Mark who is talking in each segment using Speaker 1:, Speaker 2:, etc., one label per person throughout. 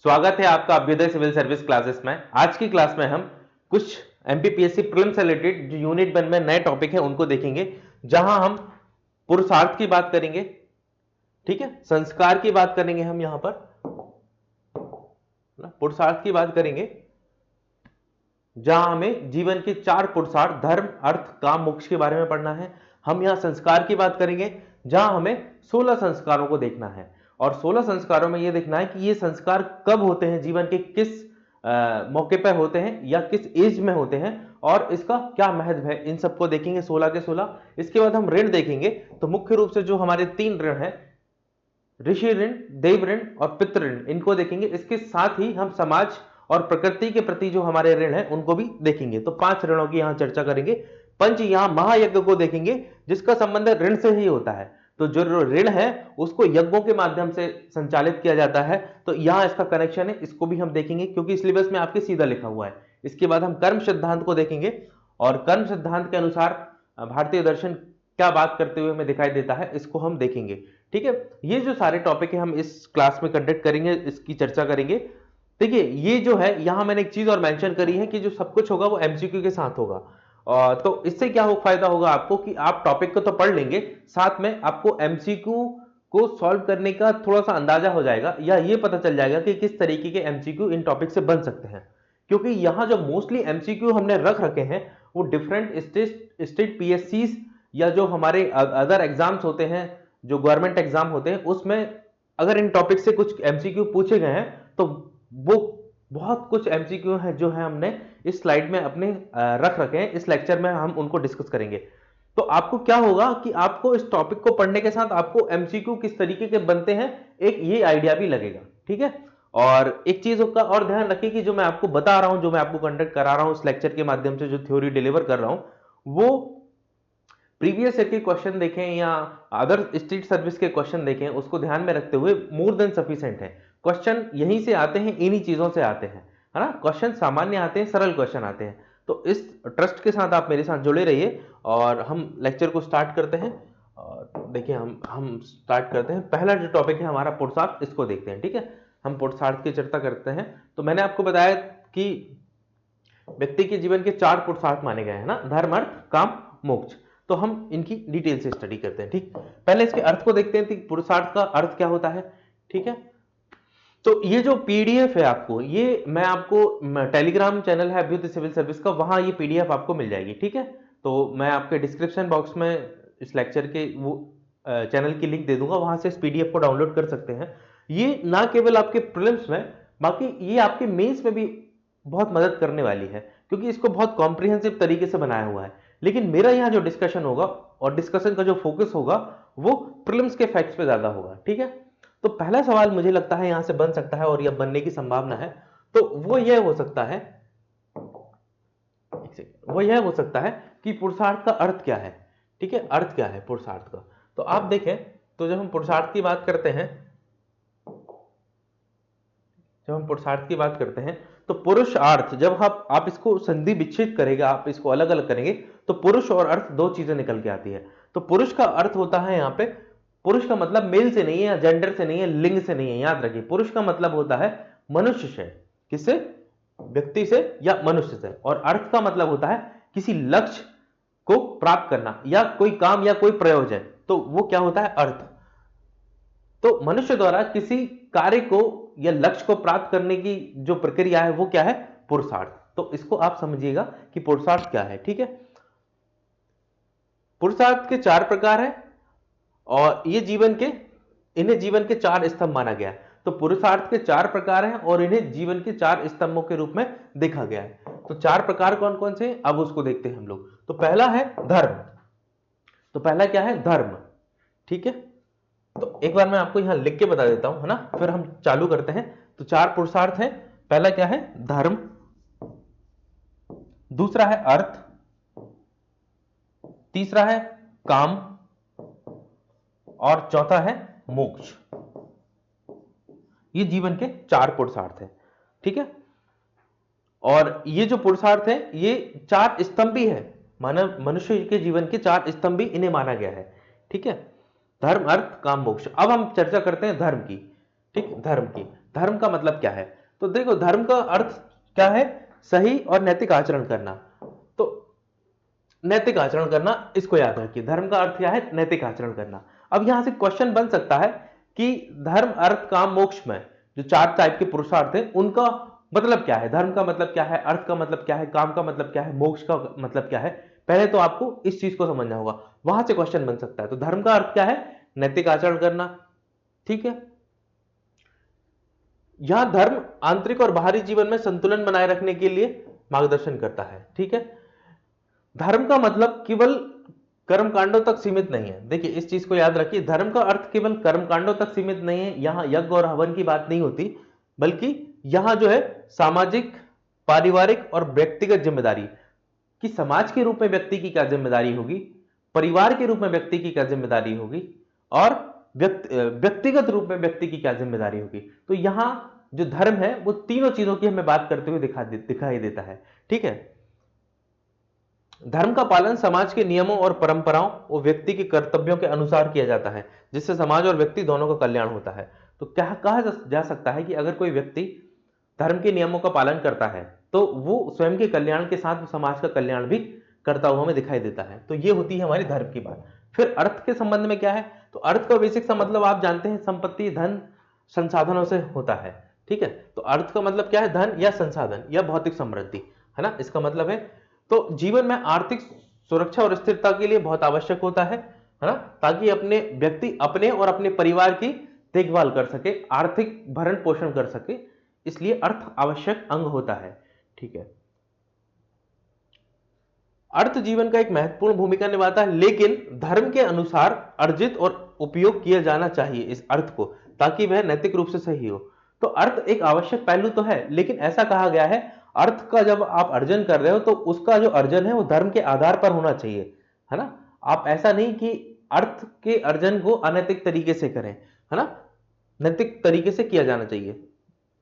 Speaker 1: स्वागत है आपका अभ्युदय सिविल सर्विस क्लासेस में। आज की क्लास में हम कुछ एमपीपीएससी प्रीलिम्स से रिलेटेड जो यूनिट 1 में नए टॉपिक हैं उनको देखेंगे, जहां हम पुरुषार्थ की बात करेंगे, ठीक है, संस्कार की बात करेंगे, हम यहां पर पुरुषार्थ की बात करेंगे, जहां हमें जीवन के 4 पुरुषार्थ धर्म, अर्थ, काम, मोक्ष के बारे में पढ़ना है। हम यहां संस्कार की बात करेंगे, जहां हमें 16 संस्कारों को देखना है और 16 संस्कारों में यह देखना है कि ये संस्कार कब होते हैं, जीवन के किस मौके पर होते हैं या किस एज में होते हैं और इसका क्या महत्व है। इन सबको देखेंगे 16 के 16। इसके बाद हम ऋण देखेंगे, तो मुख्य रूप से जो हमारे 3 ऋण हैं, ऋषि ऋण, देव ऋण और पितृ ऋण, इनको देखेंगे। इसके साथ ही हम समाज और प्रकृति के प्रति जो हमारे ऋण हैं उनको भी देखेंगे। तो 5 ऋणों की यहां चर्चा करेंगे। पंच यहां महायज्ञ को देखेंगे, जिसका संबंध ऋण से ही होता है। तो जो ऋण है उसको यज्ञों के माध्यम से संचालित किया जाता है, तो यहां इसका कनेक्शन है, इसको भी हम देखेंगे क्योंकि सिलेबस में आपके सीधा लिखा हुआ है। इसके बाद हम कर्म सिद्धांत को देखेंगे और कर्म सिद्धांत के अनुसार भारतीय दर्शन क्या बात करते हुए हमें दिखाई देता है, इसको हम देखेंगे। ठीक है, ये जो सारे टॉपिक है हम इस क्लास में कंडक्ट करेंगे, इसकी चर्चा करेंगे। देखिए, ये जो है यहां मैंने एक चीज और मेंशन करी है कि जो सब कुछ होगा वो एमसीक्यू के साथ होगा। तो इससे क्या फायदा होगा आपको कि आप टॉपिक को तो पढ़ लेंगे, साथ में आपको एमसीक्यू को सॉल्व करने का थोड़ा सा अंदाजा हो जाएगा या ये पता चल जाएगा कि किस तरीके के एमसीक्यू इन टॉपिक से बन सकते हैं। क्योंकि यहां जो मोस्टली एमसीक्यू हमने रख रखे हैं वो डिफरेंट स्टेट पीएससीज या जो हमारे अदर एग्जाम्स होते हैं, जो गवर्नमेंट एग्जाम होते हैं, उसमें अगर इन टॉपिक से कुछ एमसीक्यू पूछे गए हैं तो वो बहुत कुछ एमसीक्यू है जो है हमने इस स्लाइड में अपने रख रखे हैं। इस लेक्चर में हम उनको डिस्कस करेंगे। तो आपको क्या होगा कि आपको इस टॉपिक को पढ़ने के साथ आपको एमसीक्यू किस तरीके के बनते हैं एक ये आइडिया भी लगेगा। ठीक है, और एक चीज का और ध्यान रखिए कि जो मैं आपको बता रहा हूं, जो मैं आपको कंडक्ट करा रहा हूं इस लेक्चर के माध्यम से, जो थ्योरी डिलीवर कर रहा हूं, वो प्रीवियस ईयर के क्वेश्चन देखें या अदर स्टेट सर्विस के क्वेश्चन देखें, उसको ध्यान में रखते हुए मोर देन सफिशिएंट है। क्वेश्चन यहीं से आते हैं, इन्हीं चीजों से आते हैं, है ना। क्वेश्चन सामान्य आते हैं, सरल क्वेश्चन आते हैं। तो इस ट्रस्ट के साथ आप मेरे साथ जुड़े रहिए और हम लेक्चर को स्टार्ट करते हैं। और देखिए, हम स्टार्ट करते हैं। पहला जो टॉपिक है हमारा पुरुषार्थ, इसको देखते हैं। ठीक है, हम पुरुषार्थ की चर्चा करते हैं। तो मैंने आपको बताया कि व्यक्ति के जीवन के 4 पुरुषार्थ माने गए हैं ना, धर्म, अर्थ, काम, मोक्ष। तो हम इनकी डिटेल से स्टडी करते हैं। ठीक, पहले इसके अर्थ को देखते हैं कि पुरुषार्थ का अर्थ क्या होता है। ठीक है, तो ये जो पीडीएफ है आपको, ये मैं आपको टेलीग्राम चैनल है अभ्युदय सिविल सर्विस का, वहां ये पीडीएफ आपको मिल जाएगी। ठीक है, तो मैं आपके डिस्क्रिप्शन बॉक्स में इस लेक्चर के वो चैनल की लिंक दे दूंगा, वहां से इस पीडीएफ को डाउनलोड कर सकते हैं। ये ना केवल आपके प्रीलिम्स में, बाकी ये आपके मेंस में भी बहुत मदद करने वाली है, क्योंकि इसको बहुत कॉम्प्रिहेंसिव तरीके से बनाया हुआ है। लेकिन मेरा यहाँ जो डिस्कशन होगा और डिस्कशन का जो फोकस होगा वो प्रीलिम्स के फैक्ट्स पे ज्यादा होगा। ठीक है, तो पहला सवाल मुझे लगता है यहां से बन सकता है और यह बनने की संभावना है, तो वो यह हो सकता है, वो यह हो सकता है कि पुरुषार्थ का अर्थ क्या है। ठीक है, अर्थ क्या है पुरुषार्थ का। तो आप देखें, तो जब हम पुरुषार्थ की बात करते हैं, तो पुरुषार्थ जब आप इसको संधि विच्छेद करेगा, आप इसको अलग अलग करेंगे, तो पुरुष और अर्थ दो चीजें निकल के आती है। तो पुरुष का अर्थ होता है यहाँ पे, पुरुष का मतलब मेल से नहीं है या जेंडर से नहीं है, लिंग से नहीं है, याद रखिए। पुरुष का मतलब होता है मनुष्य से, किससे, व्यक्ति से या मनुष्य से। और अर्थ का मतलब होता है किसी लक्ष्य को प्राप्त करना या कोई काम या कोई प्रयोजन, तो वो क्या होता है, अर्थ। तो मनुष्य द्वारा किसी कार्य को या लक्ष्य को प्राप्त करने की जो प्रक्रिया है वो क्या है, पुरुषार्थ। तो इसको आप समझिएगा कि पुरुषार्थ क्या है। ठीक है, पुरुषार्थ के 4 प्रकार हैं और ये इन्हें जीवन के 4 स्तंभ माना गया है। तो पुरुषार्थ के 4 प्रकार हैं और इन्हें जीवन के 4 स्तंभों के रूप में देखा गया है। तो 4 प्रकार कौन कौन से हैं, अब उसको देखते हैं हम लोग। तो पहला है धर्म। तो पहला क्या है, धर्म। ठीक है, तो एक बार मैं आपको यहां लिख के बता देता हूं, है ना, फिर हम चालू करते हैं। तो 4 पुरुषार्थ हैं। पहला क्या है, धर्म। दूसरा है अर्थ। तीसरा है काम और चौथा है मोक्ष। ये जीवन के 4 पुरुषार्थ हैं। ठीक है, और ये जो पुरुषार्थ है ये 4 स्तंभ भी है, मानव मनुष्य के जीवन के 4 स्तंभ भी इन्हें माना गया है। ठीक है, धर्म, अर्थ, काम, मोक्ष। अब हम चर्चा करते हैं धर्म की। ठीक, धर्म की। धर्म का मतलब क्या है? तो देखो, धर्म का अर्थ क्या है? सही और नैतिक आचरण करना। तो नैतिक आचरण करना, इसको याद रखिए, धर्म का अर्थ क्या है? नैतिक आचरण करना। अब यहां से क्वेश्चन बन सकता है कि धर्म, अर्थ, काम, मोक्ष में जो 4 टाइप के पुरुषार्थ है, उनका मतलब क्या है? धर्म का मतलब क्या है? अर्थ का मतलब क्या है? काम का मतलब क्या है? मोक्ष का मतलब क्या है? पहले तो आपको इस चीज को समझना होगा, वहां से क्वेश्चन बन सकता है। तो धर्म का अर्थ क्या है? नैतिक आचरण करना, ठीक है। यहां धर्म आंतरिक और बाहरी जीवन में संतुलन बनाए रखने के लिए मार्गदर्शन करता है, ठीक है। धर्म का मतलब केवल कर्म कांडों तक सीमित नहीं है। देखिए, इस चीज को याद रखिए, धर्म का अर्थ केवल कर्म कांडों तक सीमित नहीं है। यहां यज्ञ और हवन की बात नहीं होती, बल्कि यहां जो है सामाजिक, पारिवारिक और व्यक्तिगत जिम्मेदारी, कि समाज के रूप में व्यक्ति की क्या जिम्मेदारी होगी, परिवार के रूप में व्यक्ति की क्या जिम्मेदारी होगी, और व्यक्तिगत रूप में व्यक्ति की क्या जिम्मेदारी होगी। तो यहां जो धर्म है वो तीनों चीजों की हमें बात करते हुए दिखाई देता है, ठीक है। धर्म का पालन समाज के नियमों और परंपराओं और व्यक्ति के कर्तव्यों के अनुसार किया जाता है, जिससे समाज और व्यक्ति दोनों का कल्याण होता है। तो क्या कहा जा सकता है कि अगर कोई व्यक्ति धर्म के नियमों का पालन करता है तो वो स्वयं के कल्याण के साथ समाज का कल्याण भी करता हुआ हमें दिखाई देता है। तो ये होती है हमारी धर्म की बात। फिर अर्थ के संबंध में क्या है? तो अर्थ का बेसिक सा मतलब आप जानते हैं, संपत्ति, धन, संसाधनों से होता है, ठीक है। तो अर्थ का मतलब क्या है? धन या संसाधन या भौतिक समृद्धि, है ना, इसका मतलब है। तो जीवन में आर्थिक सुरक्षा और स्थिरता के लिए बहुत आवश्यक होता है ना, ताकि अपने व्यक्ति अपने और अपने परिवार की देखभाल कर सके, आर्थिक भरण पोषण कर सके, इसलिए अर्थ आवश्यक अंग होता है, ठीक है। अर्थ जीवन का एक महत्वपूर्ण भूमिका निभाता है, लेकिन धर्म के अनुसार अर्जित और उपयोग किया जाना चाहिए इस अर्थ को, ताकि वह नैतिक रूप से सही हो। तो अर्थ एक आवश्यक पहलू तो है, लेकिन ऐसा कहा गया है अर्थ का जब आप अर्जन कर रहे हो तो उसका जो अर्जन है वो धर्म के आधार पर होना चाहिए, है ना। आप ऐसा नहीं कि अर्थ के अर्जन को अनैतिक तरीके से करें, है ना, नैतिक तरीके से किया जाना चाहिए।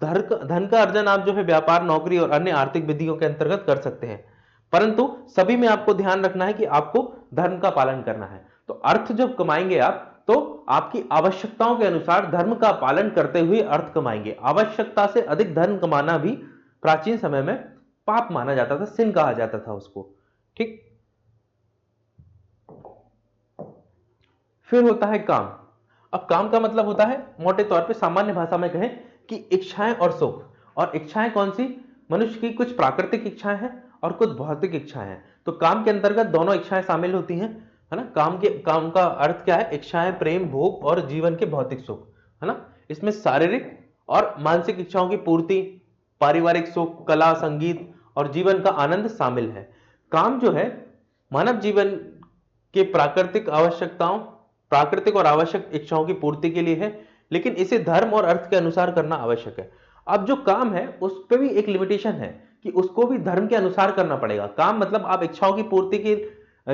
Speaker 1: धन का अर्जन आप जो है व्यापार, नौकरी और अन्य आर्थिक विधियों के अंतर्गत कर सकते हैं, परंतु सभी में आपको ध्यान रखना है कि आपको धर्म का पालन करना है। तो अर्थ जब कमाएंगे आप, तो आपकी आवश्यकताओं के अनुसार धर्म का पालन करते हुए अर्थ कमाएंगे। आवश्यकता से अधिक धन कमाना भी प्राचीन समय में पाप माना जाता था, सिन कहा जाता था उसको, ठीक। फिर होता है काम। अब काम का मतलब होता है, मोटे तौर पे सामान्य भाषा में कहें, कि इच्छाएं और सुख। और इच्छाएं कौन सी? मनुष्य की कुछ प्राकृतिक इच्छाएं हैं और कुछ भौतिक इच्छाएं हैं। तो काम के अंतर्गत दोनों इच्छाएं शामिल होती हैं, है ना। काम का अर्थ क्या है? इच्छाएं, प्रेम, भोग और जीवन के भौतिक सुख, है ना। इसमें शारीरिक और मानसिक इच्छाओं की पूर्ति, पारिवारिक सुख, कला, संगीत और जीवन का आनंद शामिल है। काम जो है मानव जीवन के प्राकृतिक और आवश्यक इच्छाओं की पूर्ति के लिए है, लेकिन इसे धर्म और अर्थ के अनुसार करना आवश्यक है। अब जो काम है उस पर भी एक लिमिटेशन है कि उसको भी धर्म के अनुसार करना पड़ेगा। काम मतलब आप इच्छाओं की पूर्ति के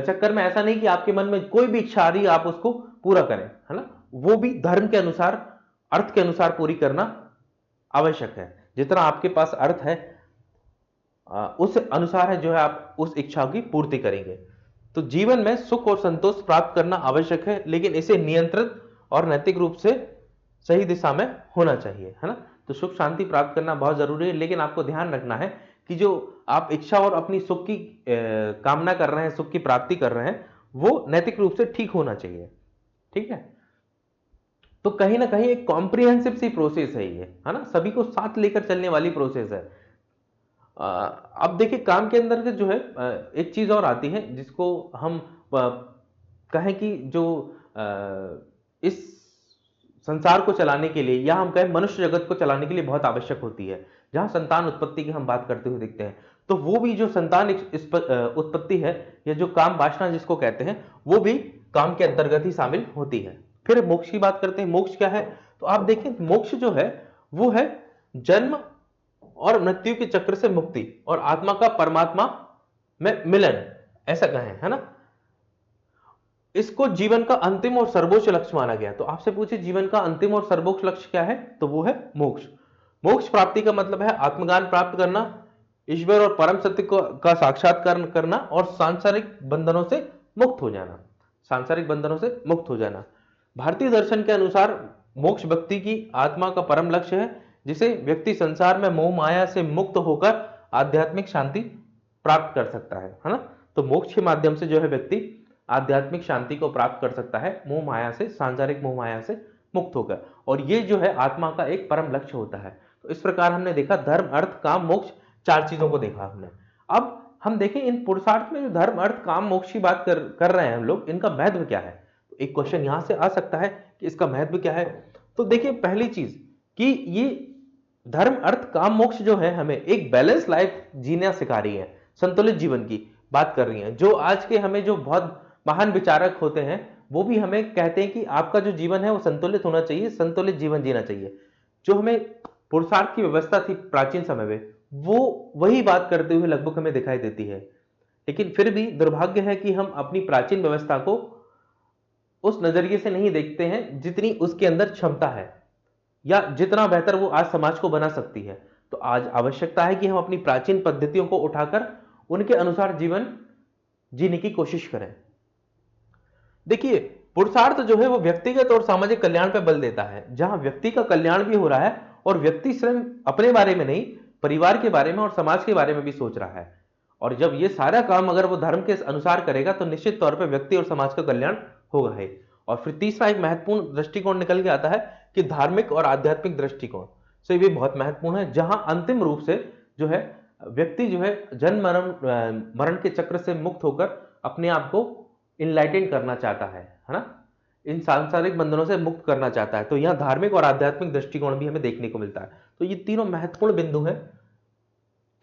Speaker 1: चक्कर में ऐसा नहीं कि आपके मन में कोई भी इच्छा आ रही है आप उसको पूरा करें, है ना। वो भी धर्म के अनुसार, अर्थ के अनुसार पूरी करना आवश्यक है। जितना आपके पास अर्थ है उस अनुसार है जो है आप उस इच्छा की पूर्ति करेंगे। तो जीवन में सुख और संतोष प्राप्त करना आवश्यक है, लेकिन इसे नियंत्रित और नैतिक रूप से सही दिशा में होना चाहिए, है ना। तो सुख शांति प्राप्त करना बहुत जरूरी है, लेकिन आपको ध्यान रखना है कि जो आप इच्छा और अपनी सुख की कामना कर रहे हैं, सुख की प्राप्ति कर रहे हैं, वो नैतिक रूप से ठीक होना चाहिए, ठीक है। तो कहीं ना कहीं एक कॉम्प्रिहेंसिव सी प्रोसेस है ये, है ना, सभी को साथ लेकर चलने वाली प्रोसेस है। अब देखिए, काम के अंदर जो है एक चीज और आती है जिसको हम कहें कि जो इस संसार को चलाने के लिए, या हम कहें मनुष्य जगत को चलाने के लिए बहुत आवश्यक होती है, जहां संतान उत्पत्ति की हम बात करते हुए देखते हैं। तो वो भी जो संतान उत्पत्ति है, या जो काम वासना जिसको कहते हैं, वो भी काम के अंतर्गत ही शामिल होती है। फिर मोक्ष की बात करते हैं। मोक्ष क्या है? तो आप देखें, मोक्ष जो है वो है जन्म और मृत्यु के चक्र से मुक्ति और आत्मा का परमात्मा में मिलन, ऐसा कहें, है ना। इसको जीवन का अंतिम और सर्वोच्च लक्ष्य माना गया। तो आपसे पूछे जीवन का अंतिम और सर्वोच्च लक्ष्य क्या है? तो वो है मोक्ष। मोक्ष प्राप्ति का मतलब है आत्मज्ञान प्राप्त करना, ईश्वर और परम सत्य का साक्षात्कार करना और सांसारिक बंधनों से मुक्त हो जाना। सांसारिक बंधनों से मुक्त हो जाना। भारतीय दर्शन के अनुसार मोक्ष व्यक्ति की आत्मा का परम लक्ष्य है। जिसे व्यक्ति संसार में मोह माया से मुक्त होकर आध्यात्मिक शांति प्राप्त कर सकता है ना। तो मोक्ष के माध्यम से जो है व्यक्ति आध्यात्मिक शांति को प्राप्त कर सकता है, मोह माया से, सांसारिक मोह माया से मुक्त होकर, और ये जो है आत्मा का एक परम लक्ष्य होता है। तो इस प्रकार हमने देखा धर्म अर्थ काम मोक्ष, चार चीजों को देखा हमने। अब हम देखें इन पुरुषार्थ में जो धर्म अर्थ काम मोक्ष की बात कर रहे हैं हम लोग, इनका महत्व क्या है। तो एक क्वेश्चन यहां से आ सकता है कि इसका महत्व क्या है। तो देखिए पहली चीज कि ये धर्म अर्थ काम मोक्ष जो है हमें एक बैलेंस लाइफ जीना सिखा रही है, संतुलित जीवन की बात कर रही है। जो आज के हमें जो बहुत महान विचारक होते हैं वो भी हमें कहते हैं कि आपका जो जीवन है वो संतुलित होना चाहिए, संतुलित जीवन जीना चाहिए। जो हमें पुरुषार्थ की व्यवस्था थी प्राचीन समय में, वो वही बात करते हुए लगभग हमें दिखाई देती है। लेकिन फिर भी दुर्भाग्य है कि हम अपनी प्राचीन व्यवस्था को उस नजरिए से नहीं देखते हैं जितनी उसके अंदर क्षमता है या जितना बेहतर वो आज समाज को बना सकती है। तो आज आवश्यकता है कि हम अपनी प्राचीन पद्धतियों को उठाकर उनके अनुसार जीवन जीने की कोशिश करें। देखिए पुरुषार्थ जो है वो व्यक्तिगत और सामाजिक कल्याण पर बल देता है, जहां व्यक्ति का कल्याण भी हो रहा है और व्यक्ति स्वयं अपने बारे में नहीं, परिवार के बारे में और समाज के बारे में भी सोच रहा है। और जब ये सारा काम अगर वो धर्म के अनुसार करेगा तो निश्चित तौर पे व्यक्ति और समाज का कल्याण होगा है। और फिर तीसरा एक महत्वपूर्ण दृष्टिकोण निकल के आता है कि धार्मिक और आध्यात्मिक दृष्टिकोण से भी बहुत महत्वपूर्ण है, जहां अंतिम रूप से जो है व्यक्ति जो है जन्म मरण के चक्र से मुक्त होकर अपने आप को इनलाइटेंड करना चाहता है ना, इन सांसारिक बंधनों से मुक्त करना चाहता है। तो यहाँ धार्मिक और आध्यात्मिक दृष्टिकोण भी हमें देखने को मिलता है। तो ये तीनों महत्वपूर्ण बिंदु हैं,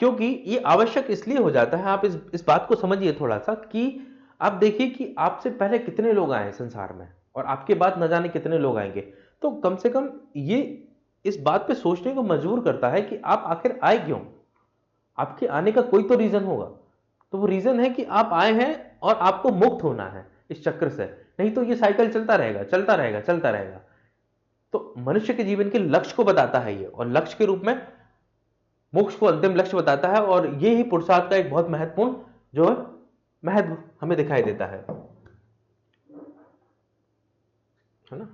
Speaker 1: क्योंकि ये आवश्यक इसलिए हो जाता है। आप इस बात को समझिए थोड़ा सा कि आप देखिए कि आपसे पहले कितने लोग आए संसार में और आपके बाद न जाने कितने लोग आएंगे। तो कम से कम ये इस बात पे सोचने को मजबूर करता है कि आप आखिर आए क्यों। आपके आने का कोई तो रीजन होगा। तो वो रीजन है कि आप आए हैं और आपको मुक्त होना है इस चक्र से, नहीं तो ये साइकिल चलता रहेगा चलता रहेगा चलता रहेगा। तो मनुष्य के जीवन के लक्ष्य को बताता है ये, और लक्ष्य के रूप में मोक्ष को अंतिम लक्ष्य बताता है। और ये ही पुरुषार्थ का एक बहुत महत्वपूर्ण जो है महत्व हमें दिखाई देता है ना।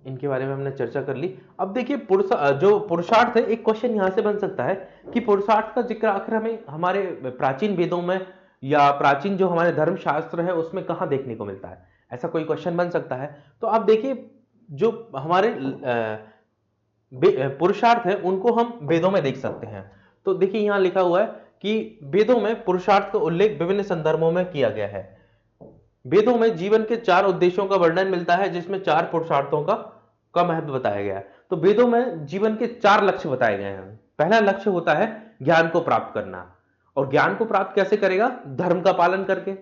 Speaker 1: इनके बारे में हमने चर्चा कर ली। अब देखिए जो पुरुषार्थ है, एक क्वेश्चन यहां से बन सकता है कि पुरुषार्थ का जिक्र आखिर हमें हमारे प्राचीन वेदों में या प्राचीन जो हमारे धर्मशास्त्र है उसमें कहां देखने को मिलता है, ऐसा कोई क्वेश्चन बन सकता है। तो आप देखिए जो हमारे पुरुषार्थ है उनको हम वेदों में देख सकते हैं। तो देखिए यहां लिखा हुआ है कि वेदों में पुरुषार्थ का उल्लेख विभिन्न संदर्भों में किया गया है। वेदों में जीवन के 4 उद्देश्यों का वर्णन मिलता है, जिसमें 4 पुरुषार्थों का महत्व बताया गया है। तो वेदों में जीवन के 4 लक्ष्य बताए गए हैं। पहला लक्ष्य होता है ज्ञान को प्राप्त करना, और ज्ञान को प्राप्त कैसे करेगा, धर्म का पालन करके।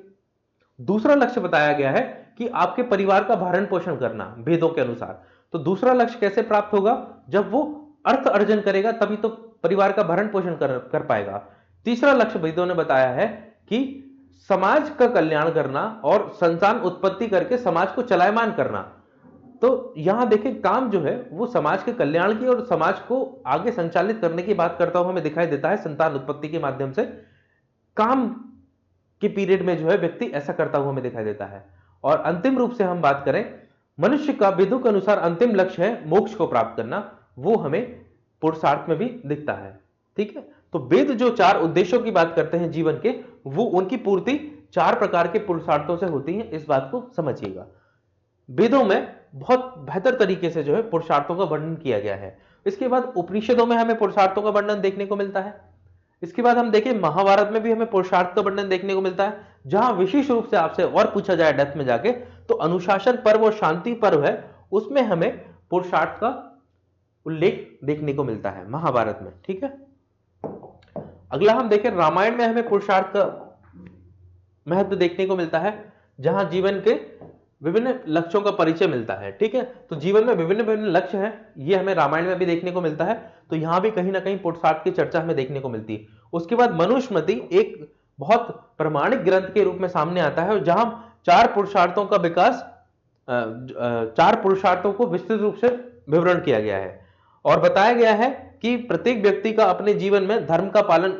Speaker 1: दूसरा लक्ष्य बताया गया है कि आपके परिवार का भरण पोषण करना वेदों के अनुसार। तो दूसरा लक्ष्य कैसे प्राप्त होगा, जब वो अर्थ अर्जन करेगा तभी तो परिवार का भरण पोषण कर पाएगा। तीसरा लक्ष्य वेदों ने बताया है कि समाज का कल्याण करना और संतान उत्पत्ति करके समाज को चलायमान करना। तो यहां देखें काम जो है वो समाज के कल्याण की और समाज को आगे संचालित करने की बात करता हुआ हमें दिखाई देता है। संतान उत्पत्ति के माध्यम से काम के पीरियड में जो है व्यक्ति ऐसा करता हुआ हमें दिखाई देता है। और अंतिम रूप से हम बात करें, मनुष्य का वेदों के अनुसार अंतिम लक्ष्य है मोक्ष को प्राप्त करना, वो हमें पुरुषार्थ में भी दिखता है। ठीक है, तो वेद जो 4 उद्देश्यों की बात करते हैं जीवन के, वो उनकी पूर्ति 4 प्रकार के पुरुषार्थों से होती है। इस बात को समझिएगा। वेदों में बहुत बेहतर तरीके से जो है पुरुषार्थों का वर्णन किया गया है। इसके बाद उपनिषदों में हमें पुरुषार्थों का वर्णन देखने को मिलता है। इसके बाद हम देखें महाभारत में भी हमें पुरुषार्थ का वर्णन देखने को मिलता है। जहां विशेष रूप से आपसे और पूछा जाए डेप्थ में जाके, तो अनुशासन पर्व और शांति पर्व है, उसमें हमें पुरुषार्थ का उल्लेख देखने को मिलता है महाभारत में। ठीक है, अगला हम देखें रामायण में हमें पुरुषार्थ का महत्व देखने को मिलता है, जहां जीवन के विभिन्न लक्ष्यों का परिचय मिलता है। ठीक है, तो जीवन में विभिन्न विभिन्न लक्ष्य हैं, ये हमें रामायण में भी देखने को मिलता है। तो यहां भी कहीं ना कहीं पुरुषार्थ की चर्चा हमें देखने को मिलती है। उसके बाद मनुस्मृति एक बहुत प्रमाणिक ग्रंथ के रूप में सामने आता है, जहां 4 पुरुषार्थों का विकास 4 पुरुषार्थों को विस्तृत रूप से विवरण किया गया है और बताया गया है कि प्रत्येक व्यक्ति का अपने जीवन में धर्म का पालन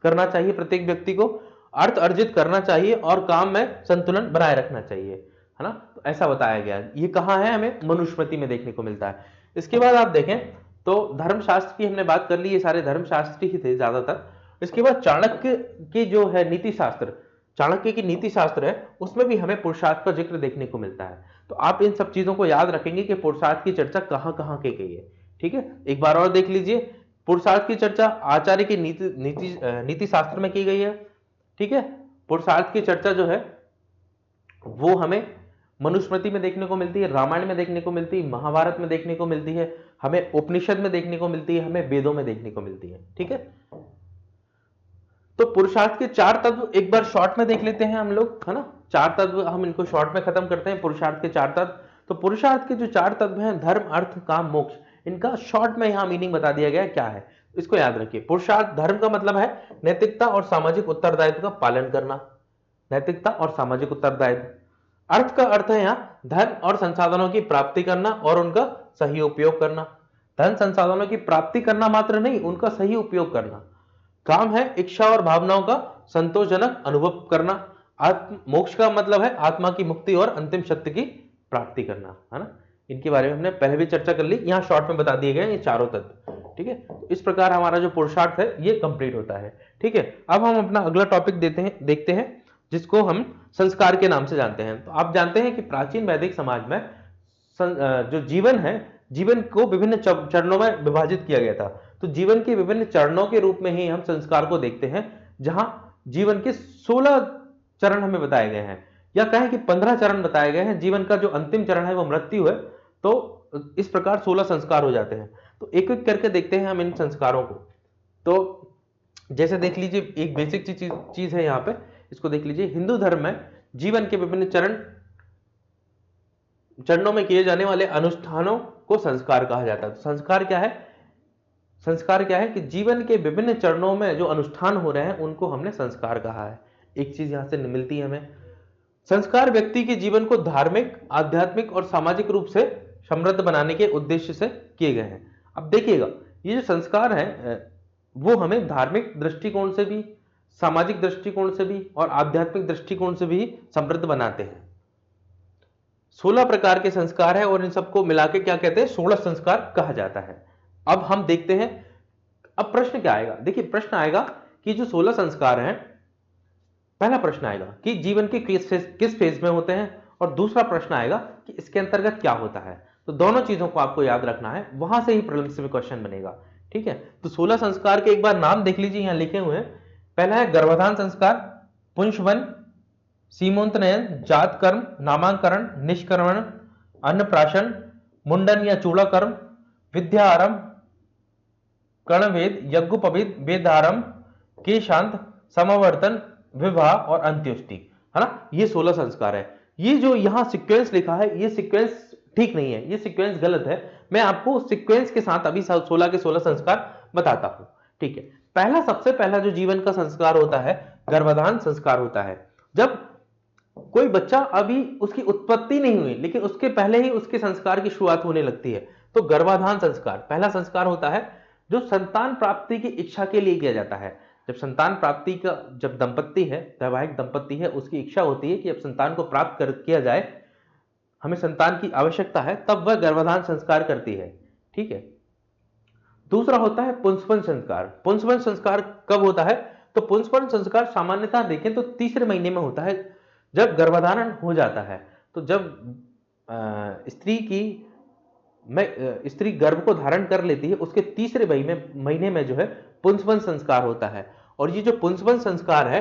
Speaker 1: करना चाहिए, प्रत्येक व्यक्ति को अर्थ अर्जित करना चाहिए और काम में संतुलन बनाए रखना चाहिए। है ना। तो ऐसा बताया गया, ये कहाँ है, हमें मनुस्मृति में देखने को मिलता है। इसके बाद आप देखें तो धर्मशास्त्र की हमने बात कर ली, ये सारे धर्मशास्त्र ही थे ज्यादातर। इसके बाद चाणक्य की जो है नीति शास्त्र, चाणक्य की नीति शास्त्र है, उसमें भी हमें पुरुषार्थ का जिक्र देखने को मिलता है। तो आप इन सब चीजों को याद रखेंगे कि पुरुषार्थ की चर्चा कहां कहां की गई है। ठीक है, एक बार और देख लीजिए, पुरुषार्थ की चर्चा आचार्य की नीति शास्त्र में की गई है। ठीक है, पुरुषार्थ की चर्चा जो है वो हमें मनुस्मृति में देखने को मिलती है, रामायण में देखने को मिलती है, महाभारत में देखने को मिलती है, हमें उपनिषद में देखने को मिलती है, हमें वेदों में देखने को मिलती है। ठीक है, तो पुरुषार्थ के चार तत्व एक बार शॉर्ट में देख लेते हैं हम लोग, है ना। चार तत्व हम इनको शॉर्ट में खत्म करते हैं, पुरुषार्थ के चार तत्व। तो पुरुषार्थ के जो चार तत्व हैं, धर्म अर्थ काम मोक्ष, इनका शॉर्ट में यहां मीनिंग बता दिया गया है क्या है, इसको याद रखिए। पुरुषार्थ, धर्म का मतलब है नैतिकता और सामाजिक उत्तरदायित्व का पालन करना, नैतिकता और सामाजिक उत्तरदायित्व। अर्थ का अर्थ है यहां धन और संसाधनों की प्राप्ति करना और उनका सही उपयोग करना। धन संसाधनों की प्राप्ति करना मात्र नहीं, उनका सही उपयोग करना। काम है इच्छा और भावनाओं का संतोषजनक अनुभव करना। आत्म मोक्ष का मतलब है आत्मा की मुक्ति और अंतिम सत्य की प्राप्ति करना, है ना। इनके बारे में हमने पहले भी चर्चा कर ली, यहां शॉर्ट में बता दिए गए ये चारों तत्व। ठीक है, इस प्रकार हमारा जो पुरुषार्थ है ये कंप्लीट होता है। ठीक है, अब हम अपना अगला टॉपिक देखते हैं जिसको हम संस्कार के नाम से जानते हैं। तो आप जानते हैं कि प्राचीन वैदिक समाज में जो जीवन है, जीवन को विभिन्न चरणों में विभाजित किया गया था। तो जीवन के विभिन्न चरणों के रूप में ही हम संस्कार को देखते हैं, जहां जीवन के 16 चरण हमें बताए गए हैं, या कहें कि 15 चरण बताए गए हैं। जीवन का जो अंतिम चरण है वो मृत्यु है। तो इस प्रकार 16 संस्कार हो जाते हैं। तो एक एक करके देखते हैं हम इन संस्कारों को। तो जैसे देख लीजिए, एक बेसिक चीज है यहाँ पे, इसको देख लीजिए। हिंदू धर्म में जीवन के विभिन्न चरणों में किए जाने वाले अनुष्ठानों को संस्कार कहा जाता है। तो संस्कार क्या है, संस्कार क्या है कि जीवन के विभिन्न चरणों में जो अनुष्ठान हो रहे हैं उनको हमने संस्कार कहा है। एक चीज यहां से मिलती है हमें, संस्कार व्यक्ति के जीवन को धार्मिक, आध्यात्मिक और सामाजिक रूप से समृद्ध बनाने के उद्देश्य से किए गए हैं। अब देखिएगा, ये जो संस्कार है वो हमें धार्मिक दृष्टिकोण से भी, सामाजिक दृष्टिकोण से भी और आध्यात्मिक दृष्टिकोण से भी समृद्ध बनाते हैं। 16 प्रकार के संस्कार है और इन सबको मिला के क्या कहते हैं, 16 संस्कार कहा जाता है। अब हम देखते हैं, अब प्रश्न क्या आएगा, देखिए प्रश्न आएगा कि जो 16 संस्कार हैं, पहला प्रश्न आएगा कि जीवन के किस फेज में होते हैं, और दूसरा प्रश्न आएगा कि इसके अंतर्गत क्या होता है। तो दोनों चीजों को आपको याद रखना है, वहां से ही प्रीलिम्स में क्वेश्चन बनेगा। ठीक है, तो 16 संस्कार के एक बार नाम देख लीजिए, यहां लिखे हुए हैं। पहला है गर्भाधान संस्कार, पुंसवन, सीमोंतनयन, जात कर्म, नामांकरण, निष्कर्मण, अन्नप्राशन, मुंडन या चूड़ा कर्म, विद्या आरंभ, कर्णवेद, यज्ञोपवीत, वेदारंभ, केशांत, समावर्तन, विवाह और अंत्येष्टि, है ना। ये 16 संस्कार है। ये जो यहां सीक्वेंस लिखा है, ये सीक्वेंस ठीक नहीं है, ये सीक्वेंस गलत है। मैं आपको सीक्वेंस के साथ अभी 16 के 16 संस्कार बताता हूं। ठीक है, पहला, सबसे पहला जो जीवन का संस्कार होता है, गर्भाधान संस्कार होता है। जब कोई बच्चा अभी उसकी उत्पत्ति नहीं हुई, लेकिन उसके पहले ही उसके संस्कार की शुरुआत होने लगती है, तो गर्भाधान संस्कार पहला संस्कार होता है, जो संतान प्राप्ति की इच्छा के लिए किया जाता है। जब संतान प्राप्ति का, जब दंपत्ति है, वैवाहिक दंपत्ति है, उसकी इच्छा होती है कि अब संतान को प्राप्त किया जाए, हमें संतान की आवश्यकता है, तब वह गर्भाधान संस्कार करती है। ठीक है, दूसरा होता है पुंसवन संस्कार। पुंसवन संस्कार कब होता है, तो पुंसवन संस्कार सामान्यतः देखें तो तीसरे महीने में होता है, जब गर्भधारण हो जाता है। तो जब स्त्री गर्भ को धारण कर लेती है, उसके तीसरे महीने में जो है पुंसवन संस्कार होता है। और ये जो पुंसवन संस्कार है,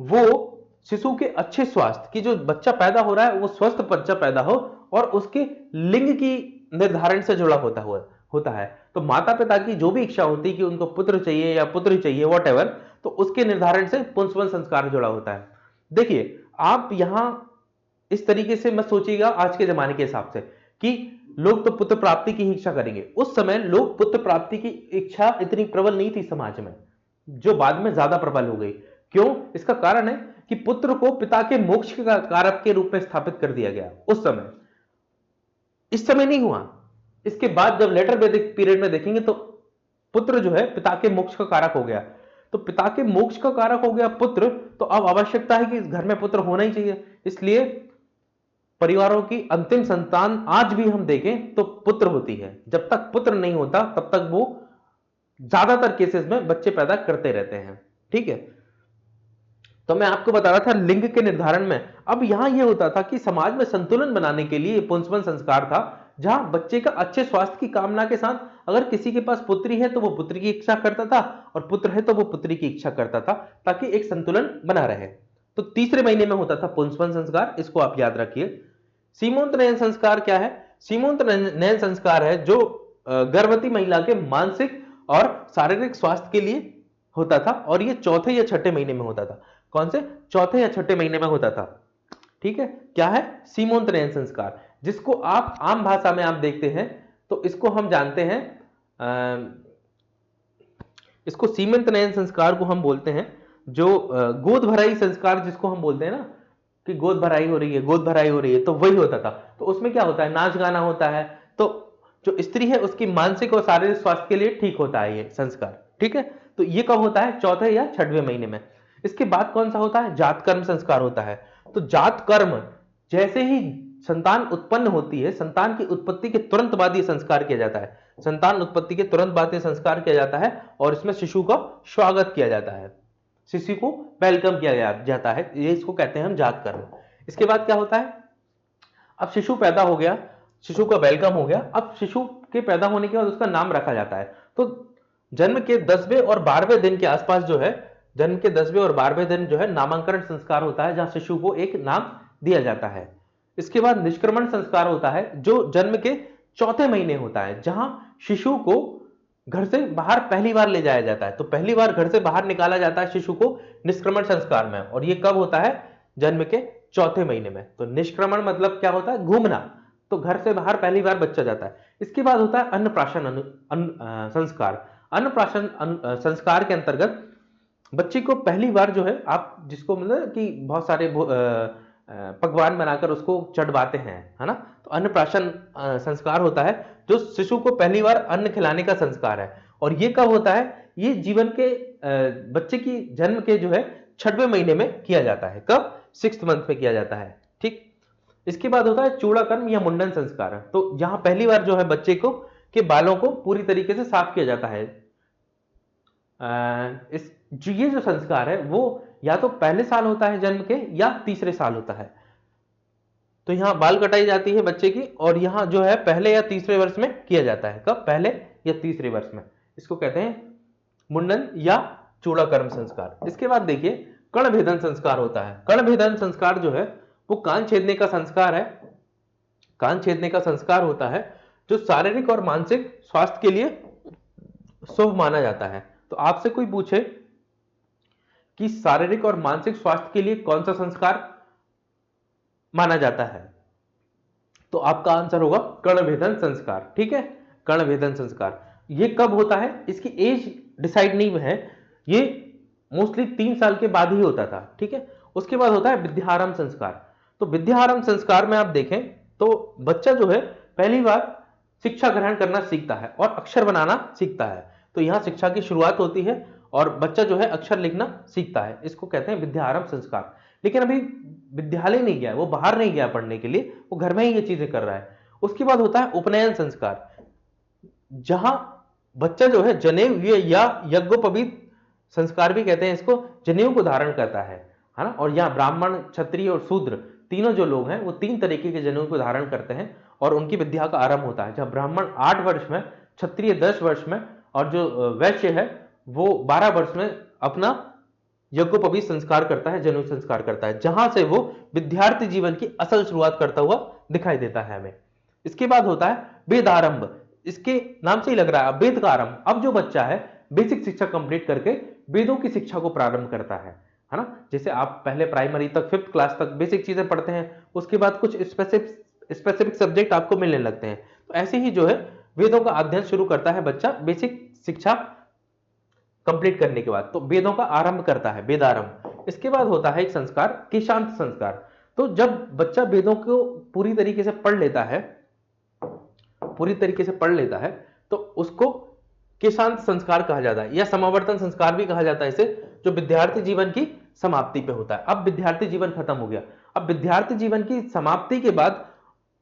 Speaker 1: वो शिशु के अच्छे स्वास्थ्य की, जो बच्चा पैदा हो रहा है वो स्वस्थ बच्चा पैदा हो, और उसके लिंग की निर्धारण से जुड़ा होता है। तो माता पिता की जो भी इच्छा होती है कि उनको पुत्र चाहिए या पुत्री चाहिए, वॉटएवर, तो उसके निर्धारण से पुंसवन संस्कार जुड़ा होता है। देखिए, आप यहां इस तरीके से मत सोचिएगा आज के जमाने के हिसाब से कि लोग तो पुत्र प्राप्ति की इच्छा करेंगे। उस समय लोग पुत्र प्राप्ति की इच्छा इतनी प्रबल नहीं थी समाज में, जो बाद में ज्यादा प्रबल हो गई। क्यों? इसका कारण है कि पुत्र को पिता के मोक्ष के कारक के रूप में स्थापित कर दिया गया उस समय। इस समय नहीं हुआ, इसके बाद जब लेटर वैदिक पीरियड में देखेंगे तो पुत्र जो है पिता के मोक्ष का कारक हो गया। तो पिता के मोक्ष का कारक हो गया पुत्र, तो अब आवश्यकता है कि इस घर में पुत्र होना ही चाहिए। इसलिए परिवारों की अंतिम संतान आज भी हम देखें तो पुत्र होती है। जब तक पुत्र नहीं होता तब तक वो ज्यादातर केसेस में बच्चे पैदा करते रहते हैं। ठीक है, तो मैं आपको बता रहा था लिंग के निर्धारण में, अब यहां यह होता था कि समाज में संतुलन बनाने के लिए पुंसवन संस्कार था, जहां बच्चे का अच्छे स्वास्थ्य की कामना के साथ अगर किसी के पास पुत्री है तो वो पुत्री की इच्छा करता था, और पुत्र है तो वो पुत्री की इच्छा करता था, ताकि एक संतुलन बना रहे। तो तीसरे महीने में होता था पुंसवन संस्कार, इसको आप याद रखिए। सीमंत नयन संस्कार क्या है? सीमंत नयन संस्कार है जो गर्भवती महिला के मानसिक और शारीरिक स्वास्थ्य के लिए होता था, और ये चौथे या छठे महीने में होता था। कौन से? चौथे या छठे महीने में होता था। ठीक है, क्या है? सीमंत नयन संस्कार, जिसको आप आम भाषा में आप देखते हैं तो इसको हम जानते हैं, इसको सीमंत नयन संस्कार को हम बोलते हैं, जो गोद भराई संस्कार जिसको हम बोलते हैं ना, कि गोद भराई हो रही है, गोद भराई हो रही है, तो वही होता था। तो उसमें क्या होता है? नाच गाना होता है, तो जो स्त्री है उसकी मानसिक और शारीरिक स्वास्थ्य के लिए ठीक होता है ये संस्कार। ठीक है, तो ये कब होता है? चौथे या छठवें महीने में। इसके बाद कौन सा होता है? जात कर्म संस्कार होता है। तो जात कर्म, जैसे ही संतान उत्पन्न होती है, संतान की उत्पत्ति के तुरंत बाद ये संस्कार किया जाता है। संतान उत्पत्ति के तुरंत बाद ये संस्कार किया जाता है, और इसमें शिशु का स्वागत किया जाता है, शिशु को वेलकम किया जाता है। ये इसको कहते हैं हम जात कर्म। इसके बाद क्या होता है? अब शिशु पैदा हो गया, शिशु का वेलकम हो गया, अब शिशु के पैदा होने के बाद उसका नाम रखा जाता है। तो जन्म के 10वें और 12वें दिन के आसपास जो है, जन्म के 10वें और 12वें दिन जो है नामकरण संस्कार होता है, जहां शिशु को एक नाम दिया जाता है। इसके बाद निष्क्रमण संस्कार होता है, जो जन्म के चौथे महीने होता है, जहां शिशु को घर से बाहर पहली बार ले जाया जाता है। तो पहली बार घर से बाहर निकाला जाता है शिशु को निष्क्रमण संस्कार में, और ये कब होता है? जन्म के चौथे महीने में। तो निष्क्रमण मतलब क्या होता है? घूमना। तो घर से बाहर पहली बार बच्चा जाता है। इसके बाद होता है अन्नप्राशन संस्कार। अन्नप्राशन संस्कार के अंतर्गत बच्चे को पहली बार जो है, आप जिसको मतलब कि बहुत सारे पकवान बनाकर उसको चढ़वाते हैं, है ना, तो अन्नप्राशन संस्कार होता है, जो शिशु को पहली बार अन्न खिलाने का संस्कार है। और ये कब होता है? ये जीवन के बच्चे की जन्म के जो है 6वें महीने में किया जाता है। कब? 6th मंथ में किया जाता है। ठीक, इसके बाद होता है चूड़ाकर्म या मुंडन संस्कार। तो जहां पहली बार जो है बच्चे को के बालों को पूरी तरीके से साफ किया जाता है। इस ये जो संस्कार है वो या तो पहले साल होता है जन्म के, या तीसरे साल होता है। तो यहां बाल कटाई जाती है बच्चे की, और यहां जो है पहले या तीसरे वर्ष में किया जाता है। कब? पहले या तीसरे वर्ष में। इसको कहते हैं मुंडन या चूड़ाकर्म संस्कार। इसके बाद देखिए कर्ण भेदन संस्कार होता है। कर्ण भेदन संस्कार जो है वो कान छेदने का संस्कार है। कान छेदने का संस्कार होता है, जो शारीरिक और मानसिक स्वास्थ्य के लिए शुभ माना जाता है। तो आपसे कोई पूछे कि शारीरिक और मानसिक स्वास्थ्य के लिए कौन सा संस्कार माना जाता है, तो आपका आंसर होगा कर्णभेदन संस्कार। ठीक है, कर्णभेदन संस्कार ये कब होता है? इसकी एज डिसाइड नहीं है, ये मोस्टली 3 साल के बाद ही होता था। ठीक है, उसके बाद होता है विद्यारंभ संस्कार। तो विद्यारंभ संस्कार में आप देखें तो बच्चा जो है पहली बार शिक्षा ग्रहण करना सीखता है और अक्षर बनाना सीखता है। तो यहां शिक्षा की शुरुआत होती है और बच्चा जो है अक्षर लिखना सीखता है। इसको कहते हैं विद्यारंभ संस्कार। लेकिन अभी विद्यालय नहीं गया, वो बाहर नहीं गया पढ़ने के लिए, वो घर में ही ये चीजें कर रहा है। उसके बाद होता है उपनयन संस्कार, जहां बच्चा जो है जनेऊ या यज्ञोपवीत संस्कार भी कहते हैं इसको, जनेऊ को धारण करता है ना। और यहाँ ब्राह्मण, क्षत्रिय और शूद्र तीनों जो लोग हैं वो 3 तरीके के जनेऊ को धारण करते हैं, और उनकी विद्या का आरंभ होता है। जब ब्राह्मण 8 वर्ष में, क्षत्रिय 10 वर्ष में, और जो वैश्य है वो 12 वर्ष में अपना यज्ञोपवीत संस्कार करता है, जनेऊ संस्कार करता है, जहां से वो विद्यार्थी जीवन की असल शुरुआत करता हुआ दिखाई देता है हमें। इसके बाद होता है वेदारंभ। इसके नाम से ही लग रहा है वेद का आरंभ। अब जो बच्चा है बेसिक शिक्षा कंप्लीट करके वेदों की शिक्षा को प्रारंभ करता है ना। जैसे आप पहले प्राइमरी तक 5th क्लास तक बेसिक चीजें पढ़ते हैं, उसके बाद कुछ स्पेसिफिक सब्जेक्ट आपको मिलने लगते हैं। तो ऐसे ही जो है वेदों का अध्ययन शुरू करता है बच्चा बेसिक शिक्षा कंप्लीट करने के बाद, तो वेदों का आरंभ करता है, वेदारंभ। इसके बाद होता है एक संस्कार केशांत संस्कार। तो जब बच्चा वेदों को पूरी तरीके से पढ़ लेता है, पूरी तरीके से पढ़ लेता है, तो उसको केशांत संस्कार कहा जाता है, या समावर्तन संस्कार भी कहा जाता है इसे, जो विद्यार्थी जीवन की समाप्ति पे होता है। अब विद्यार्थी जीवन खत्म हो गया, अब विद्यार्थी जीवन की समाप्ति के बाद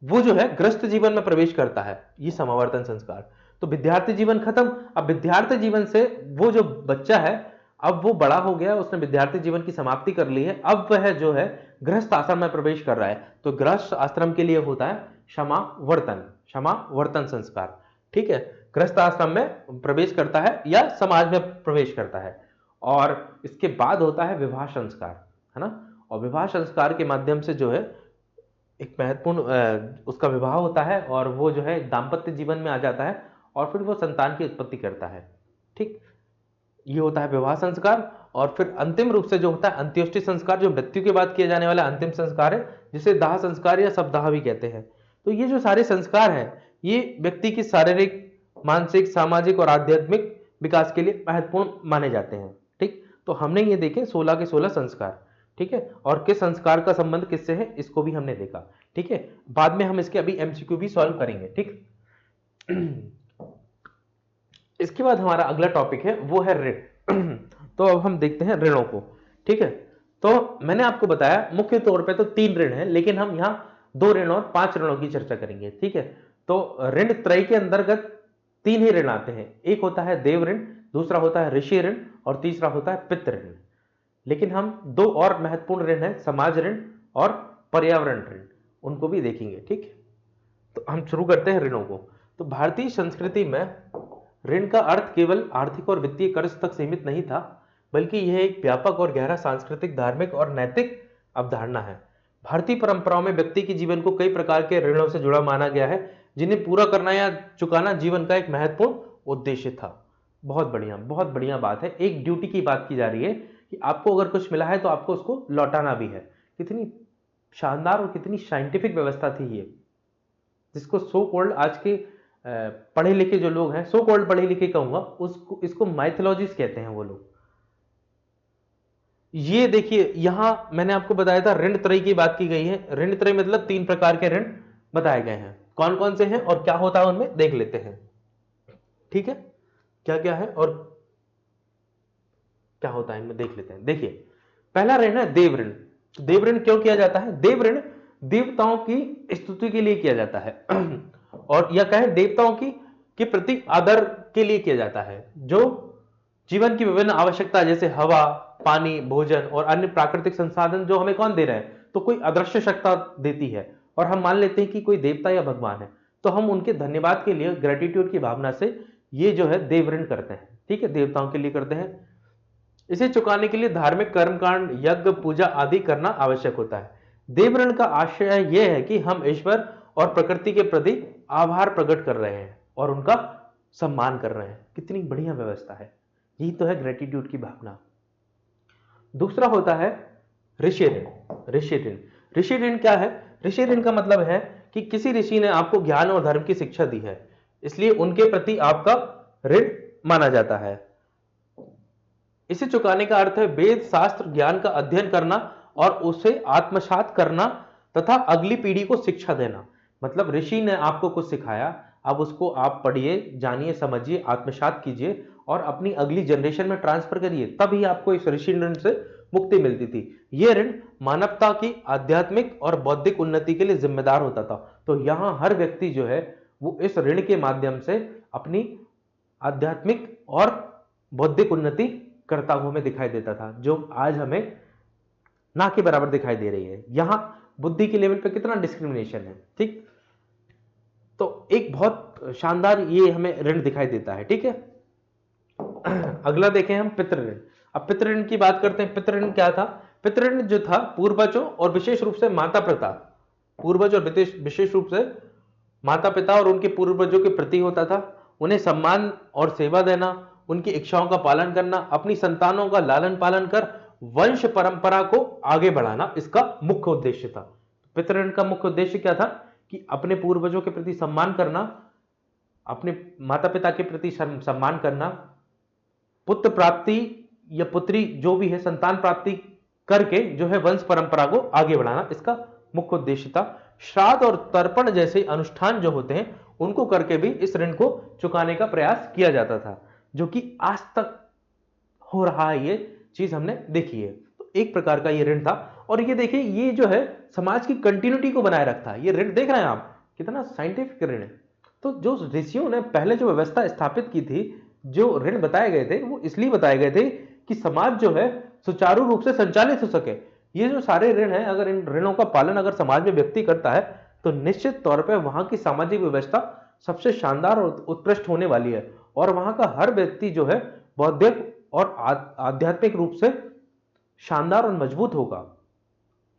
Speaker 1: वो जो है गृहस्थ जीवन में प्रवेश करता है, ये समावर्तन संस्कार। तो विद्यार्थी जीवन खत्म। अब विद्यार्थी जीवन से वो जो बच्चा है, अब वो बड़ा हो गया, उसने विद्यार्थी जीवन की समाप्ति कर ली है, अब वह जो है गृहस्थ आश्रम में प्रवेश कर रहा है। तो गृहस्थ आश्रम के लिए होता है क्षमावर्तन संस्कार। ठीक है, गृहस्थ आश्रम में प्रवेश करता है या समाज में प्रवेश करता है। और इसके बाद होता है विवाह संस्कार, है ना। और विवाह संस्कार के माध्यम से जो है एक महत्वपूर्ण उसका विवाह होता है और वो जो है दाम्पत्य जीवन में आ जाता है और फिर वो संतान की उत्पत्ति करता है। ठीक, ये होता है विवाह संस्कार। और फिर अंतिम रूप से जो होता है अंत्येष्टि संस्कार, जो मृत्यु के बाद किया जाने वाला अंतिम संस्कार है, जिसे दाह संस्कार या शवदाह भी कहते हैं। तो ये जो सारे संस्कार हैं, ये व्यक्ति की शारीरिक, मानसिक, सामाजिक और आध्यात्मिक विकास के लिए महत्वपूर्ण माने जाते हैं। ठीक, तो हमने ये देखे 16 के 16 संस्कार। ठीक है, और किस संस्कार का संबंध किससे है इसको भी हमने देखा। ठीक है, बाद में हम इसके अभी एमसीक्यू भी सॉल्व करेंगे। ठीक, इसके बाद हमारा अगला टॉपिक है वो है ऋण। तो अब हम देखते हैं ऋणों को। ठीक है, तो मैंने आपको बताया मुख्य तौर पे तो 3 ऋण हैं, लेकिन हम यहां 2 ऋण और 5 ऋणों की चर्चा करेंगे। ठीक है, तो ऋण त्रय के अंतर्गत 3 ही ऋण आते हैं। एक होता है देव ऋण, दूसरा होता है ऋषि ऋण और तीसरा होता है पितृ ऋण। लेकिन हम 2 और महत्वपूर्ण ऋण हैं, समाज ऋण और पर्यावरण ऋण, उनको भी देखेंगे। ठीक है, तो हम शुरू करते हैं ऋणों को। तो भारतीय संस्कृति में ऋण का अर्थ केवल आर्थिक और वित्तीय कर्ज तक सीमित नहीं था, बल्कि यह एक व्यापक और गहरा सांस्कृतिक, धार्मिक और नैतिक अवधारणा है। भारतीय परंपराओं में व्यक्ति के जीवन को कई प्रकार के ऋणों से जुड़ा माना गया है, जिन्हें पूरा करना या चुकाना जीवन का एक महत्वपूर्ण उद्देश्य था। बहुत बढ़िया बात है। एक ड्यूटी की बात की जा रही है कि आपको अगर कुछ मिला है तो आपको उसको लौटाना भी है। कितनी शानदार और कितनी साइंटिफिक व्यवस्था थी ये, जिसको सो कॉल्ड आज के पढ़े लिखे जो लोग हैं, सो कॉल्ड पढ़े लिखे कहूंगा, उसको इसको माइथोलॉजिस्ट कहते हैं वो लोग। ये देखिए, यहां मैंने आपको बताया था ऋण त्रय की बात की गई है। ऋण त्रय मतलब 3 प्रकार के ऋण बताए गए हैं। कौन कौन से हैं और क्या होता है उनमें देख लेते हैं। ठीक है, क्या क्या है और क्या होता है इनमें देख लेते हैं। देखिए, पहला ऋण है देव ऋण। देव ऋण क्यों किया जाता है? देव ऋण देवताओं की स्तुति के लिए किया जाता है और या कहें देवताओं के प्रति आदर के लिए किया जाता है। जो जीवन की विभिन्न आवश्यकता जैसे हवा, पानी, भोजन और अन्य प्राकृतिक संसाधन जो हमें कौन दे रहे हैं? तो कोई अदृश्य शक्ति देती है और हम मान लेते हैं कि कोई देवता या भगवान है, तो हम उनके धन्यवाद के लिए ग्रेटिट्यूड की भावना से ये जो है देव ऋण करते हैं। ठीक है, देवताओं के लिए करते हैं। इसे चुकाने के लिए धार्मिक कर्मकांड, यज्ञ, पूजा आदि करना आवश्यक होता है। देव ऋण का आशय यह है कि हम ईश्वर और प्रकृति के प्रति आभार प्रकट कर रहे हैं और उनका सम्मान कर रहे हैं। कितनी बढ़िया व्यवस्था है, यही तो है ग्रेटिट्यूड की भावना। दूसरा होता है ऋषि ऋण। ऋषि ऋण क्या है? ऋषि ऋण का मतलब है कि किसी ऋषि ने आपको ज्ञान और धर्म की शिक्षा दी है, इसलिए उनके प्रति आपका ऋण माना जाता है। इसे चुकाने का अर्थ है वेद शास्त्र ज्ञान का अध्ययन करना और उसे आत्मसात करना तथा अगली पीढ़ी को शिक्षा देना। मतलब ऋषि ने आपको कुछ सिखाया, अब उसको आप पढ़िए, जानिए, समझिए, आत्मसात कीजिए और अपनी अगली जनरेशन में ट्रांसफर करिए, तभी आपको इस ऋषि ऋण से मुक्ति मिलती थी। यह ऋण मानवता की आध्यात्मिक और बौद्धिक उन्नति के लिए जिम्मेदार होता था। तो यहां हर व्यक्ति जो है वो इस ऋण के माध्यम से अपनी आध्यात्मिक और बौद्धिक उन्नति करता हुआ हमें दिखाई देता था, जो आज हमें ना के बराबर दिखाई दे रही है। यहां बुद्धि के लेवल पे कितना डिस्क्रिमिनेशन है। ठीक, तो एक बहुत शानदार ये हमें ऋण दिखाई देता है। ठीक है, अगला देखें हम पितृ ऋण। अब पितृ ऋण की बात करते हैं। पितृ ऋण क्या था? पितृ ऋण जो था पूर्वजों और विशेष रूप से माता पिता, पूर्वज और विशेष रूप से माता पिता और उनके पूर्वजों के प्रति होता था। उन्हें सम्मान और सेवा देना, उनकी इच्छाओं का पालन करना, अपनी संतानों का लालन पालन कर वंश परंपरा को आगे बढ़ाना इसका मुख्य उद्देश्य था। पितृ ऋण का मुख्य उद्देश्य क्या था? कि अपने पूर्वजों के प्रति सम्मान करना, अपने माता पिता के प्रति सम्मान करना, पुत्र प्राप्ति या पुत्री जो भी है संतान प्राप्ति करके जो है वंश परंपरा को आगे बढ़ाना इसका मुख्य उद्देश्य था। श्राद्ध और तर्पण जैसे अनुष्ठान जो होते हैं उनको करके भी इस ऋण को चुकाने का प्रयास किया जाता था, जो कि आज तक हो रहा है। ये चीज हमने देखी है। तो एक प्रकार का ये ऋण था। और ये देखिए ये जो है समाज की कंटिन्यूटी को बनाए रखता है। ये ऋण देख रहे हैं आप कितना साइंटिफिक ऋण है। तो जो ऋषियों ने पहले जो व्यवस्था स्थापित की थी, जो ऋण बताए गए थे वो इसलिए बताए गए थे कि समाज जो है सुचारू रूप से संचालित हो सके। ये जो सारे ऋण हैं, अगर इन ऋणों का पालन अगर समाज में व्यक्ति करता है तो निश्चित तौर पर वहां की सामाजिक व्यवस्था सबसे शानदार और उत्कृष्ट होने वाली है, और वहां का हर व्यक्ति जो है बौद्धिक और आध्यात्मिक रूप से शानदार और मजबूत होगा,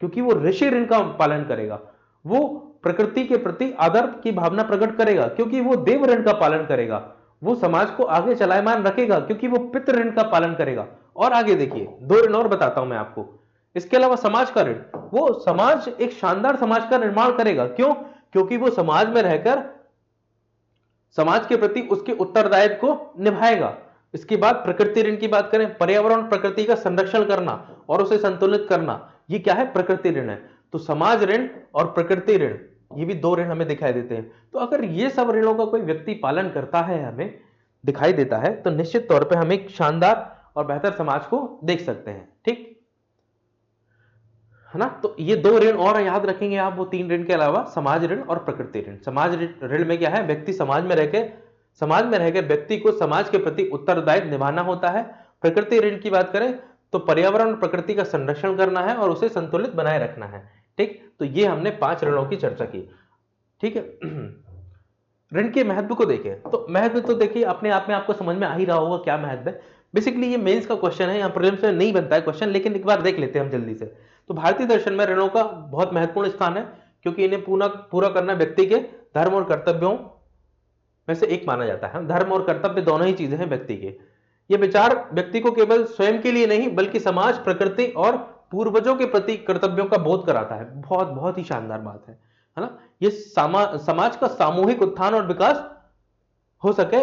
Speaker 1: क्योंकि वो ऋषि ऋण का पालन करेगा। वो प्रकृति के प्रति आदर की भावना प्रकट करेगा क्योंकि वो देव ऋण का पालन करेगा। वो समाज को आगे चलायमान रखेगा क्योंकि वो पितृ ऋण का पालन करेगा। और आगे देखिए दो ऋण और बताता हूं मैं आपको। इसके अलावा समाज का ऋण, वो समाज एक शानदार समाज का निर्माण करेगा। क्यों? क्योंकि वो समाज में रहकर समाज के प्रति उसके उत्तरदायित्व को निभाएगा। इसके बाद प्रकृति ऋण की बात करें, पर्यावरण प्रकृति का संरक्षण करना और उसे संतुलित करना, ये क्या है? प्रकृति ऋण है। तो समाज ऋण और प्रकृति ऋण, ये भी दो ऋण हमें दिखाई देते हैं। तो अगर ये सब ऋणों का कोई व्यक्ति पालन करता है, हमें दिखाई देता है, तो निश्चित तौर पे हम एक शानदार और बेहतर समाज को देख सकते हैं। ठीक है ना? तो ये दो ऋण और याद रखेंगे आप, वो तीन ऋण के अलावा समाज ऋण और प्रकृति ऋण। समाज ऋण में क्या है? व्यक्ति समाज में रहकर व्यक्ति को समाज के प्रति उत्तरदायित्व निभाना होता है। प्रकृति ऋण की बात करें तो पर्यावरण और प्रकृति का संरक्षण करना है और उसे संतुलित बनाए रखना है। ठीक, तो ये हमने 5 ऋणों की चर्चा की। ठीक है। ऋण के महत्व को देखें तो महत्व तो देखिए अपने आप में आपको समझ में आ ही रहा होगा क्या महत्व है। बेसिकली ये मेंस का क्वेश्चन है, यहाँ प्रीलिम्स में नहीं बनता है क्वेश्चन, लेकिन एक बार देख लेते हैं हम जल्दी से। तो भारतीय दर्शन में ऋणों का बहुत महत्वपूर्ण स्थान है, क्योंकि इन्हें पूरा करना व्यक्ति के धर्म और कर्तव्यों में से एक माना जाता है। धर्म और कर्तव्य दोनों ही चीजें हैं व्यक्ति के। ये विचार व्यक्ति को केवल स्वयं के लिए नहीं बल्कि समाज, प्रकृति और पूर्वजों के प्रति कर्तव्यों का बोध कराता है। बहुत ही शानदार बात है ना? ये समाज का सामूहिक उत्थान और विकास हो सके,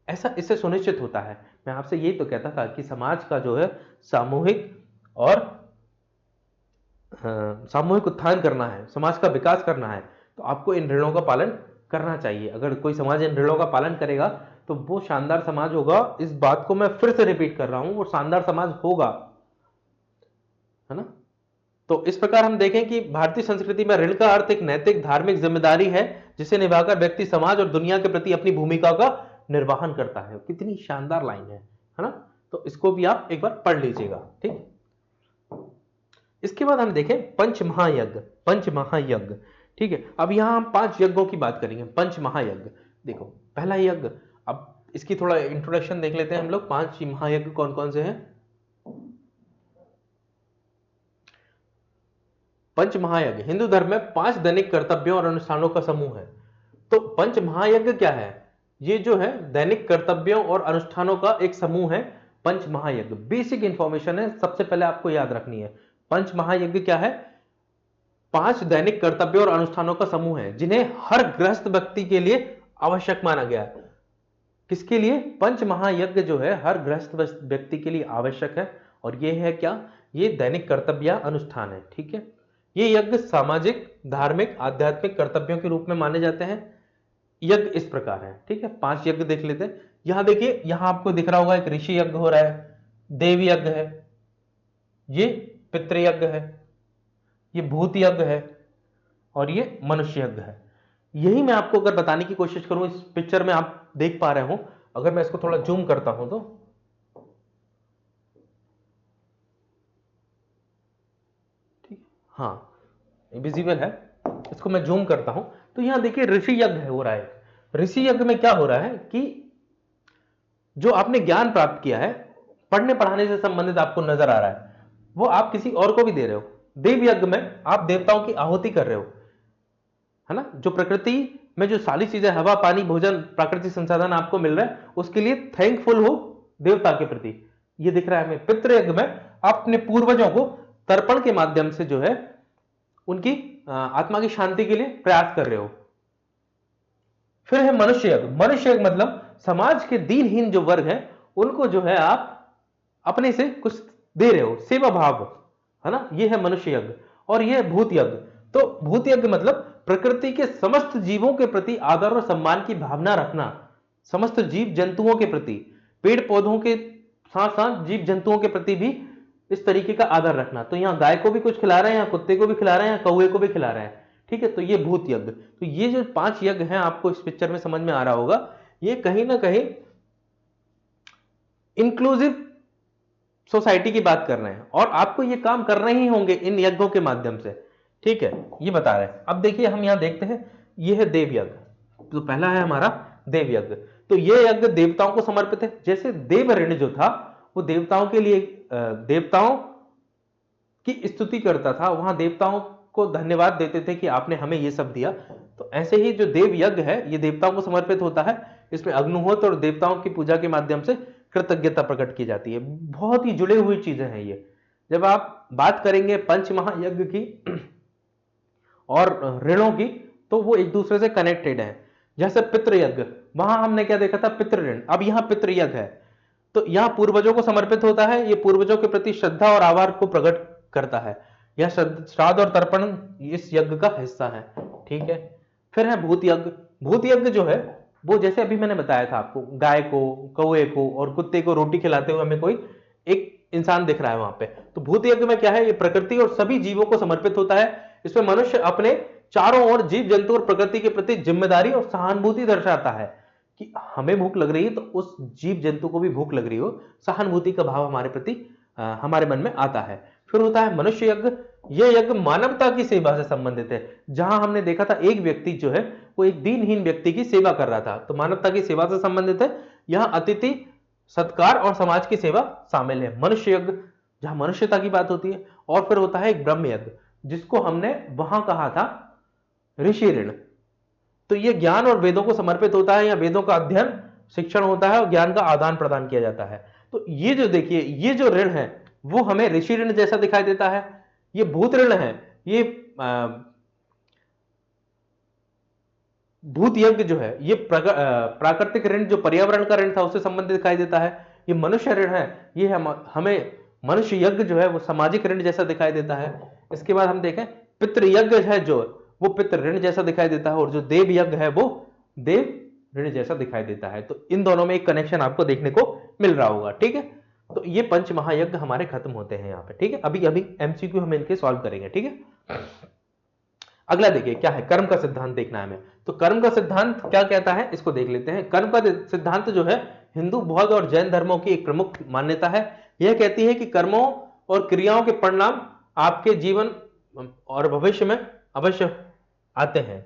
Speaker 1: ऐसा इससे सुनिश्चित होता है। मैं आपसे यही तो कहता था कि समाज का जो है सामूहिक उत्थान करना है, समाज का विकास करना है, तो आपको इन ऋणों का पालन करना चाहिए। अगर कोई समाज इन ऋणों का पालन करेगा तो वो शानदार समाज होगा। इस बात को मैं फिर से रिपीट कर रहा हूं, वो शानदार समाज होगा, है ना? तो इस प्रकार हम देखें कि भारतीय संस्कृति में ऋण का अर्थ एक नैतिक धार्मिक जिम्मेदारी है, जिसे निभाकर व्यक्ति समाज और दुनिया के प्रति अपनी भूमिका का निर्वहन करता है। कितनी शानदार लाइन है ना? तो इसको भी आप एक बार पढ़ लीजिएगा। ठीक, इसके बाद हम देखें पंचमहायज्ञ। ठीक है, अब यहां हम 5 यज्ञों की बात करेंगे। पंचमहायज्ञ, देखो पहला यज्ञ, अब इसकी थोड़ा इंट्रोडक्शन देख लेते हैं हम लोग। 5 महायज्ञ कौन कौन से हैं? पंच महायज्ञ हिंदू धर्म में 5 दैनिक कर्तव्यों और अनुष्ठानों का समूह है। तो पंच महायज्ञ क्या है? ये जो है दैनिक कर्तव्यों और अनुष्ठानों का एक समूह है। पंच महायज्ञ बेसिक इंफॉर्मेशन है, सबसे पहले आपको याद रखनी है। पंच महायज्ञ क्या है? 5 दैनिक कर्तव्यों और अनुष्ठानों का समूह है जिन्हें हर गृहस्थ व्यक्ति के लिए आवश्यक माना गया है। किसके लिए? पंच महायज्ञ जो है हर गृहस्थ व्यक्ति के लिए आवश्यक है। और ये है क्या? ये दैनिक कर्तव्य अनुष्ठान है। ठीक है, ये यज्ञ सामाजिक, धार्मिक, आध्यात्मिक कर्तव्यों के रूप में माने जाते हैं। यज्ञ इस प्रकार है। ठीक है, 5 यज्ञ देख लेते हैं। यहां देखिए, यहां आपको दिख रहा होगा एक ऋषि यज्ञ हो रहा है, देव यज्ञ है, ये पितृयज्ञ है, ये भूत यज्ञ है और ये मनुष्य यज्ञ है। यही मैं आपको अगर बताने की कोशिश करूं, इस पिक्चर में आप देख पा रहे हो, अगर मैं इसको थोड़ा जूम करता हूं तो ठीक, हाँ विजिबल है। इसको मैं जूम करता हूं तो यहां देखिए ऋषि यज्ञ हो रहा है। ऋषि यज्ञ में क्या हो रहा है कि जो आपने ज्ञान प्राप्त किया है, पढ़ने पढ़ाने से संबंधित आपको नजर आ रहा है, वो आप किसी और को भी दे रहे हो। देव यज्ञ में आप देवताओं की आहुति कर रहे हो, है ना? जो प्रकृति में जो सारी चीजें, हवा, पानी, भोजन, प्राकृतिक संसाधन आपको मिल रहा है, उसके लिए थैंकफुल हो देवता के प्रति। ये दिख रहा है हमें। पितृयज्ञ में आप अपने पूर्वजों को तर्पण के माध्यम से जो है उनकी आत्मा की शांति के लिए प्रयास कर रहे हो। फिर है मनुष्य यज्ञ। मनुष्य यज्ञ मतलब समाज के दीनहीन जो वर्ग है उनको जो है आप अपने से कुछ दे रहे हो, सेवा भाव, है ना? ये है मनुष्य यज्ञ। और ये है भूत यज्ञ। तो भूत यज्ञ मतलब प्रकृति के समस्त जीवों के प्रति आदर और सम्मान की भावना रखना। समस्त जीव जंतुओं के प्रति, पेड़ पौधों के साथ साथ जीव जंतुओं के प्रति भी इस तरीके का आदर रखना। तो यहाँ गाय को भी कुछ खिला रहे हैं, यहाँ कुत्ते को भी खिला रहे हैं, कौए को भी खिला रहे हैं, ठीक है। तो ये भूत यज्ञ, तो ये जो 5 यज्ञ हैं आपको इस पिक्चर में समझ में आ रहा होगा, ये कहीं ना कहीं इंक्लूसिव सोसाइटी की बात कर रहे हैं और आपको ये काम करने ही होंगे इन यज्ञों के माध्यम से, ठीक है, ये बता रहे हैं। अब देखिए हम यहां देखते हैं, ये है देव यज्ञ। तो पहला है हमारा देव यज्ञ। तो ये यज्ञ देवताओं को समर्पित है। जैसे देव ऋण जो था वो देवताओं के लिए, देवताओं की स्तुति करता था, वहां देवताओं को धन्यवाद देते थे कि आपने हमें ये सब दिया। तो ऐसे ही जो देव यज्ञ है ये देवताओं को समर्पित होता है। इसमें अग्निहोत्र और देवताओं की पूजा के माध्यम से कृतज्ञता प्रकट की जाती है। बहुत ही जुड़े हुई चीजें हैं ये। जब आप बात करेंगे पंच महायज्ञ की और ऋणों की, तो वो एक दूसरे से कनेक्टेड है। जैसे पितृयज्ञ, वहां हमने क्या देखा था, पितृ ऋण। अब यहां पितृयज्ञ है, तो यहां पूर्वजों को समर्पित होता है। ये पूर्वजों के प्रति श्रद्धा और आभार को प्रकट करता है। यह श्राद्ध और तर्पण इस यज्ञ का हिस्सा है, ठीक है। फिर है भूत यज्ञ। भूत यज्ञ जो है वो जैसे अभी मैंने बताया था आपको, गाय को, कौए को और कुत्ते को रोटी खिलाते हुए हमें कोई एक इंसान दिख रहा है वहां पे। तो भूत यज्ञ में क्या है, ये प्रकृति और सभी जीवों को समर्पित होता है। इसमें मनुष्य अपने चारों ओर जीव जंतु और प्रकृति के प्रति जिम्मेदारी और सहानुभूति दर्शाता है कि हमें भूख लग रही है तो उस जीव जंतु को भी भूख लग रही हो, सहानुभूति का भाव हमारे प्रति हमारे मन में आता है। फिर होता है मनुष्य यज्ञ। यह यज्ञ मानवता की सेवा से संबंधित है। जहां हमने देखा था एक व्यक्ति जो है वो एक दीनहीन व्यक्ति की सेवा कर रहा था, तो मानवता की सेवा से संबंधित है। यहां अतिथि सत्कार और समाज की सेवा शामिल है। मनुष्य यज्ञ जहां मनुष्यता की बात होती है। और फिर होता है एक ब्रह्म यज्ञ, जिसको हमने वहां कहा था ऋषि ऋण। तो यह ज्ञान और वेदों को समर्पित होता है, या वेदों का अध्ययन शिक्षण होता है और ज्ञान का आदान प्रदान किया जाता है। तो ये जो देखिए, ये जो ऋण है वो हमें ऋषि ऋण जैसा दिखाई देता है। ये भूत ऋण है, ये भूत यज्ञ जो है ये प्राकृतिक ऋण जो पर्यावरण का ऋण था उससे संबंधित दिखाई देता है। ये मनुष्य ऋण है, ये हमें मनुष्य यज्ञ जो है वो सामाजिक ऋण जैसा दिखाई देता है। इसके बाद हम देखें पितृ यज्ञ है जो वो पितृ ऋण जैसा दिखाई देता है, और जो देव यज्ञ है वो देव ऋण जैसा दिखाई देता है। तो इन दोनों में एक कनेक्शन आपको देखने को मिल रहा होगा, ठीक है। तो ये पंच महायज्ञ हमारे खत्म होते हैं यहाँ पे, ठीक है। अभी अभी एमसीक्यू हम इनके सॉल्व करेंगे, ठीक है। अगला देखिए क्या है, कर्म का सिद्धांत देखना है हमें। तो कर्म का सिद्धांत क्या कहता है इसको देख लेते हैं। कर्म का सिद्धांत जो है हिंदू, बौद्ध और जैन धर्मों की एक प्रमुख मान्यता है। यह कहती है कि कर्मों और क्रियाओं के परिणाम आपके जीवन और भविष्य में अवश्य आते हैं,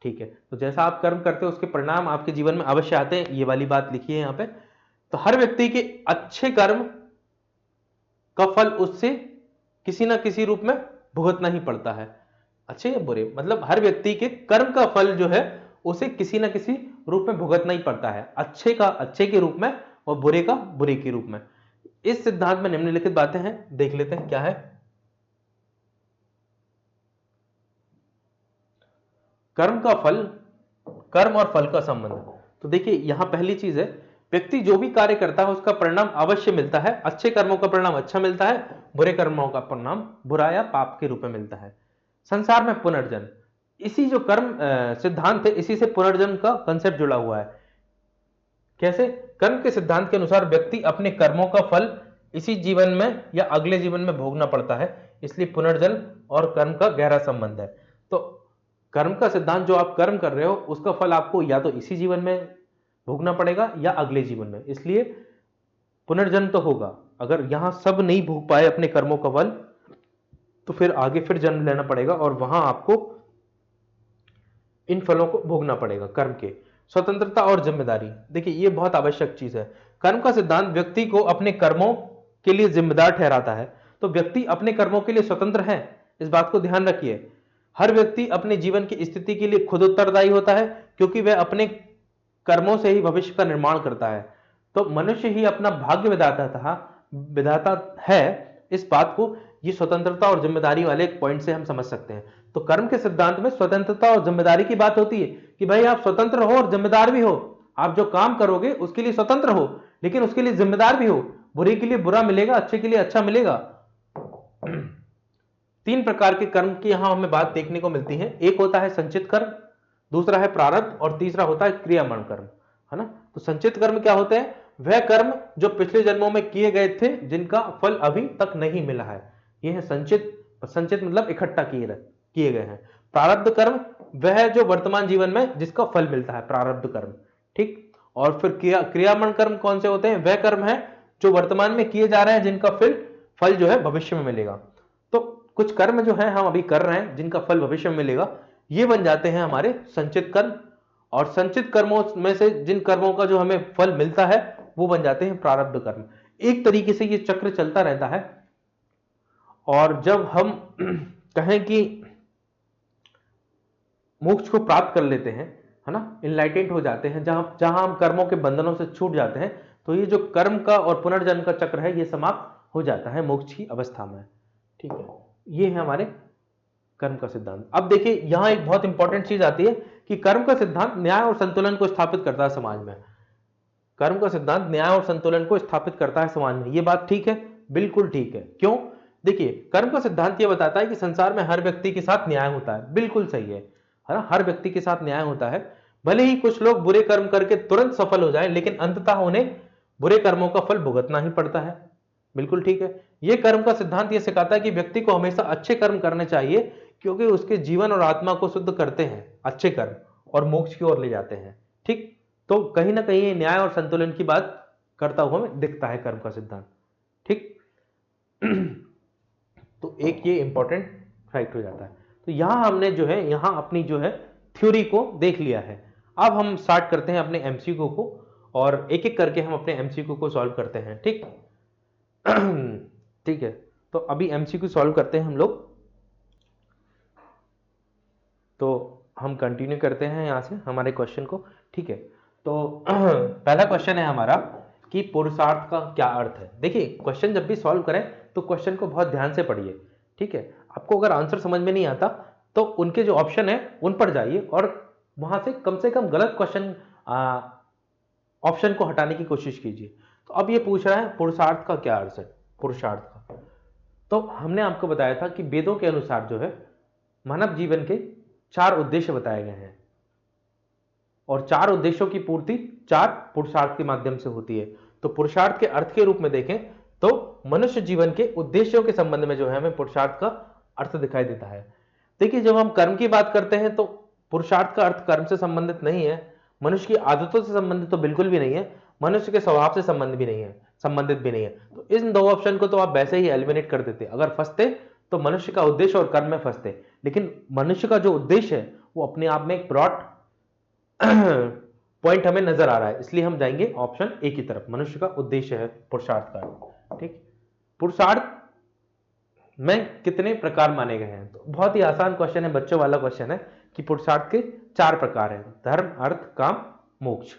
Speaker 1: ठीक है। तो जैसा आप कर्म करते हो उसके परिणाम आपके जीवन में अवश्य आते हैं, ये वाली बात लिखी है यहाँ पे। तो हर व्यक्ति के अच्छे कर्म का फल उससे किसी ना किसी रूप में भुगतना ही पड़ता है। अच्छे या बुरे, मतलब हर व्यक्ति के कर्म का फल जो है उसे किसी ना किसी रूप में भुगतना ही पड़ता है, अच्छे का अच्छे के रूप में और बुरे का बुरे के रूप में। इस सिद्धांत में निम्नलिखित बातें हैं, देख लेते हैं क्या है। कर्म का फल, कर्म और फल का संबंध। तो देखिए यहां पहली चीज है, व्यक्ति जो भी कार्य करता है उसका परिणाम अवश्य मिलता है। अच्छे कर्मों का परिणाम अच्छा मिलता है, बुरे कर्मों का परिणाम बुरा या पाप के रूप में मिलता है। संसार में पुनर्जन्म, इसी जो कर्म सिद्धांत है इसी से पुनर्जन्म का कंसेप्ट जुड़ा हुआ है। कैसे? कर्म के सिद्धांत के अनुसार व्यक्ति अपने कर्मों का फल इसी जीवन में या अगले जीवन में भोगना पड़ता है, इसलिए पुनर्जन्म और कर्म का गहरा संबंध है। तो कर्म का सिद्धांत, जो आप कर्म कर रहे हो उसका फल आपको या तो इसी जीवन में भोगना पड़ेगा या अगले जीवन में, इसलिए पुनर्जन्म तो होगा। अगर यहां सब नहीं भोग पाए अपने कर्मों का फल तो फिर आगे फिर जन्म लेना पड़ेगा और वहां आपको इन फलों को भोगना पड़ेगा कर्म के। स्वतंत्रता और जिम्मेदारी, देखिए ये बहुत आवश्यक चीज है। कर्म का सिद्धांत व्यक्ति को अपने कर्मों के लिए जिम्मेदार ठहराता है। तो व्यक्ति अपने कर्मों के लिए स्वतंत्र है, इस बात को ध्यान रखिए। हर व्यक्ति अपने जीवन की स्थिति के लिए खुद उत्तरदायी होता है, क्योंकि वह अपने कर्मों से ही भविष्य का निर्माण करता है। तो मनुष्य ही अपना भाग्य विधाता है, इस बात को ये स्वतंत्रता और जिम्मेदारी वाले एक पॉइंट से हम समझ सकते हैं। तो कर्म के सिद्धांत में स्वतंत्रता और जिम्मेदारी की बात होती है कि भाई आप स्वतंत्र हो और जिम्मेदार भी हो। आप जो काम करोगे उसके लिए स्वतंत्र हो, लेकिन उसके लिए जिम्मेदार भी हो। बुरे के लिए बुरा मिलेगा, अच्छे के लिए अच्छा मिलेगा। 3 प्रकार के कर्म की यहां हमें बात देखने को मिलती है। एक होता है संचित कर्म, दूसरा है प्रारब्ध और तीसरा होता है क्रियामान कर्म, है ना। तो संचित कर्म क्या होते हैं? वह कर्म जो पिछले जन्मों में किए गए थे जिनका फल अभी तक नहीं मिला है। यह है संचित, संचित मतलब इकट्ठा किए गए हैं। प्रारब्ध कर्म वह है जो वर्तमान जीवन में जिसका फल मिलता है, प्रारब्ध कर्म, ठीक। और फिर क्रियामण कर्म कौन से होते हैं? वह कर्म है जो वर्तमान में किए जा रहे हैं जिनका फल जो है भविष्य में मिलेगा। तो कुछ कर्म जो है हम अभी कर रहे हैं जिनका फल भविष्य में मिलेगा, ये बन जाते हैं हमारे संचित कर्म। और संचित कर्मों में से जिन कर्मों का जो हमें फल मिलता है वो बन जाते हैं प्रारब्ध कर्म। एक तरीके से ये चक्र चलता रहता है। और जब हम कहें कि मोक्ष को प्राप्त कर लेते हैं, है ना, इनलाइटेंड हो जाते हैं, जहां हम कर्मों के बंधनों से छूट जाते हैं, तो ये जो कर्म का और पुनर्जन्म का चक्र है ये समाप्त हो जाता है मोक्ष की अवस्था में, ठीक है। ये है हमारे कर्म का सिद्धांत। अब देखिए यहां एक बहुत इंपॉर्टेंट चीज आती है कि कर्म का सिद्धांत न्याय और संतुलन को स्थापित करता है समाज में। कर्म का सिद्धांत न्याय और संतुलन को स्थापित करता है समाज में। ये बात ठीक है? बिल्कुल ठीक है। क्यों? देखिए कर्म का सिद्धांत ये बताता है कि संसार में हर व्यक्ति के साथ न्याय होता है। बिल्कुल सही है ना, हर व्यक्ति के साथ न्याय होता है। भले ही कुछ लोग बुरे कर्म करके तुरंत सफल हो जाएं, लेकिन अंततः उन्हें बुरे कर्मों का फल भुगतना ही पड़ता है। बिल्कुल ठीक है। यह कर्म का सिद्धांत यह सिखाता है कि व्यक्ति को हमेशा अच्छे कर्म करने चाहिए, क्योंकि उसके जीवन और आत्मा को शुद्ध करते हैं अच्छे कर्म और मोक्ष की ओर ले जाते हैं, ठीक। तो कहीं ना कहीं न्याय और संतुलन की बात करता हुआ हमें दिखता है कर्म का सिद्धांत, ठीक। तो एक ये इंपॉर्टेंट फैक्ट हो जाता है। तो यहां हमने जो है यहां अपनी जो है थ्योरी को देख लिया है। अब हम स्टार्ट करते हैं अपने एमसीक्यू को, और एक एक करके हम अपने एमसीक्यू को सॉल्व करते हैं, ठीक। ठीक है, तो अभी एमसीक्यू सॉल्व करते हैं हम लोग। तो हम कंटिन्यू करते हैं यहां से हमारे क्वेश्चन को, ठीक है। तो पहला क्वेश्चन है हमारा कि पुरुषार्थ का क्या अर्थ है। देखिए क्वेश्चन जब भी सॉल्व करें तो क्वेश्चन को बहुत ध्यान से पढ़िए, ठीक है। आपको अगर आंसर समझ में नहीं आता तो उनके जो ऑप्शन है उन पर जाइए और वहां से कम गलत क्वेश्चन ऑप्शन को हटाने की कोशिश कीजिए। तो अब ये पूछ रहा है पुरुषार्थ का क्या अर्थ है, पुरुषार्थ का। तो हमने आपको बताया था कि वेदों के अनुसार जो है मानव जीवन के 4 उद्देश्य बताए गए हैं, और 4 उद्देश्यों की पूर्ति 4 पुरुषार्थ के माध्यम से होती है। तो पुरुषार्थ के अर्थ के रूप में देखें तो मनुष्य जीवन के उद्देश्यों के संबंध में जो है हमें पुरुषार्थ का अर्थ दिखाई देता है। देखिए जब हम कर्म की बात करते हैं तो पुरुषार्थ का अर्थ कर्म से संबंधित नहीं है, मनुष्य की आदतों से संबंधित तो बिल्कुल भी नहीं है, मनुष्य के स्वभाव से संबंधित भी नहीं है। तो इन दो ऑप्शन को तो आप वैसे ही एलिमिनेट कर देते। अगर फंसते तो मनुष्य का उद्देश्य और कर्म में फंसते, लेकिन मनुष्य का जो उद्देश्य है वो अपने आप में एक ब्रॉड पॉइंट हमें नजर आ रहा है, इसलिए हम जाएंगे ऑप्शन ए की तरफ। मनुष्य का उद्देश्य है पुरुषार्थ का, ठीक। पुरुषार्थ में कितने प्रकार माने गए हैं? तो बहुत ही आसान क्वेश्चन है, बच्चों वाला क्वेश्चन है कि पुरुषार्थ के 4 प्रकार हैं, धर्म, अर्थ, काम, मोक्ष।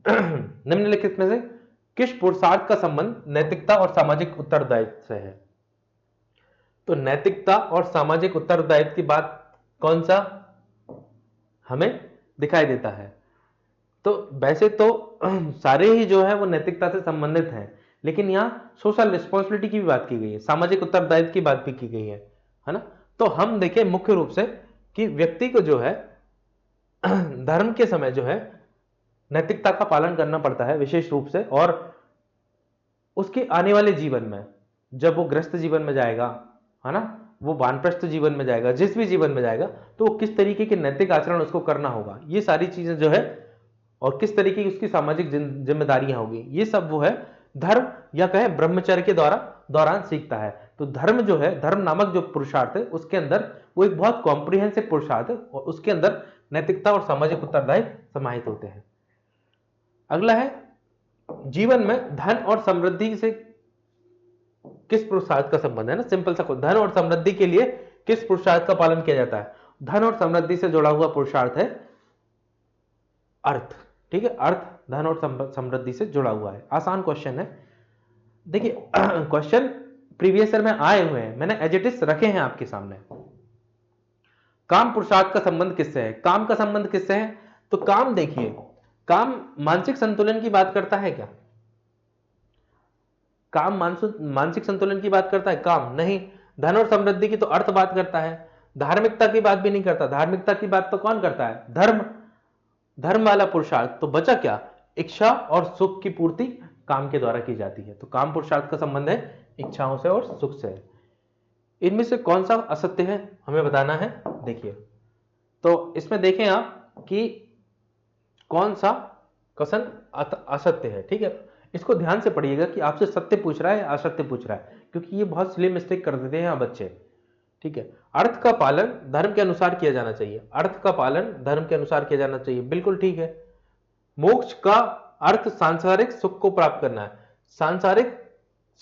Speaker 1: निम्नलिखित में से किस पुरुषार्थ का संबंध नैतिकता और सामाजिक उत्तरदायित्व से है? तो नैतिकता और सामाजिक उत्तरदायित्व की बात कौन सा हमें दिखाई देता है? तो वैसे तो सारे ही जो है वो नैतिकता से संबंधित हैं, लेकिन यहां सोशल रिस्पॉन्सिबिलिटी की भी बात की गई है, सामाजिक उत्तरदायित्व की बात भी की गई है ना। तो हम देखें मुख्य रूप से कि व्यक्ति को जो है धर्म के समय जो है नैतिकता का पालन करना पड़ता है विशेष रूप से, और उसके आने वाले जीवन में जब वो गृहस्थ जीवन में जाएगा, है ना, वो वानप्रस्थ जीवन में जाएगा, जिस भी जीवन में जाएगा, तो वो किस तरीके के नैतिक आचरण उसको करना होगा, ये सारी चीजें जो है, और किस तरीके की उसकी सामाजिक जिम्मेदारियां होगी, ये सब वो है धर्म या कहे ब्रह्मचर्य के दौरान सीखता है। तो धर्म जो है, धर्म नामक जो पुरुषार्थ है उसके अंदर वो एक बहुत कॉम्प्रिहेंसिव पुरुषार्थ है, और उसके अंदर नैतिकता और सामाजिक उत्तरदायित्व समाहित होते हैं। अगला है जीवन में धन और समृद्धि से किस पुरुषार्थ का संबंध है ना। सिंपल सा, धन और समृद्धि के लिए किस पुरुषार्थ का पालन किया जाता है? धन और समृद्धि से जुड़ा हुआ पुरुषार्थ है अर्थ, ठीक है। अर्थ धन और समृद्धि से जुड़ा हुआ है। आसान क्वेश्चन है। देखिए क्वेश्चन प्रीवियस ईयर में आए हुए हैं, मैंने एज इट इज रखे हैं आपके सामने। काम पुरुषार्थ का संबंध किससे है? काम का संबंध किससे है? तो काम देखिए, काम मानसिक संतुलन की बात करता है क्या? काम मानसिक संतुलन की बात करता है? काम नहीं। धन और समृद्धि की तो अर्थ बात करता है, धार्मिकता की बात भी नहीं करता। धार्मिकता की बात तो कौन करता है? धर्म, धर्म वाला पुरुषार्थ। तो बचा क्या? इच्छा और सुख की पूर्ति काम के द्वारा की जाती है। तो काम पुरुषार्थ का संबंध है इच्छाओं से और सुख से। इनमें से कौन सा असत्य है हमें बताना है। देखिए, तो इसमें देखें आप कि कौन सा कथन असत्य है। ठीक है, इसको ध्यान से पढ़िएगा कि आपसे सत्य पूछ रहा है या असत्य पूछ रहा है, क्योंकि ये बहुत सिली मिस्टेक कर देते हैं यहाँ बच्चे। ठीक है, अर्थ का पालन धर्म के अनुसार किया जाना चाहिए। अर्थ का पालन धर्म के अनुसार किया जाना चाहिए, बिल्कुल ठीक है। मोक्ष का अर्थ सांसारिक सुख को प्राप्त करना है। सांसारिक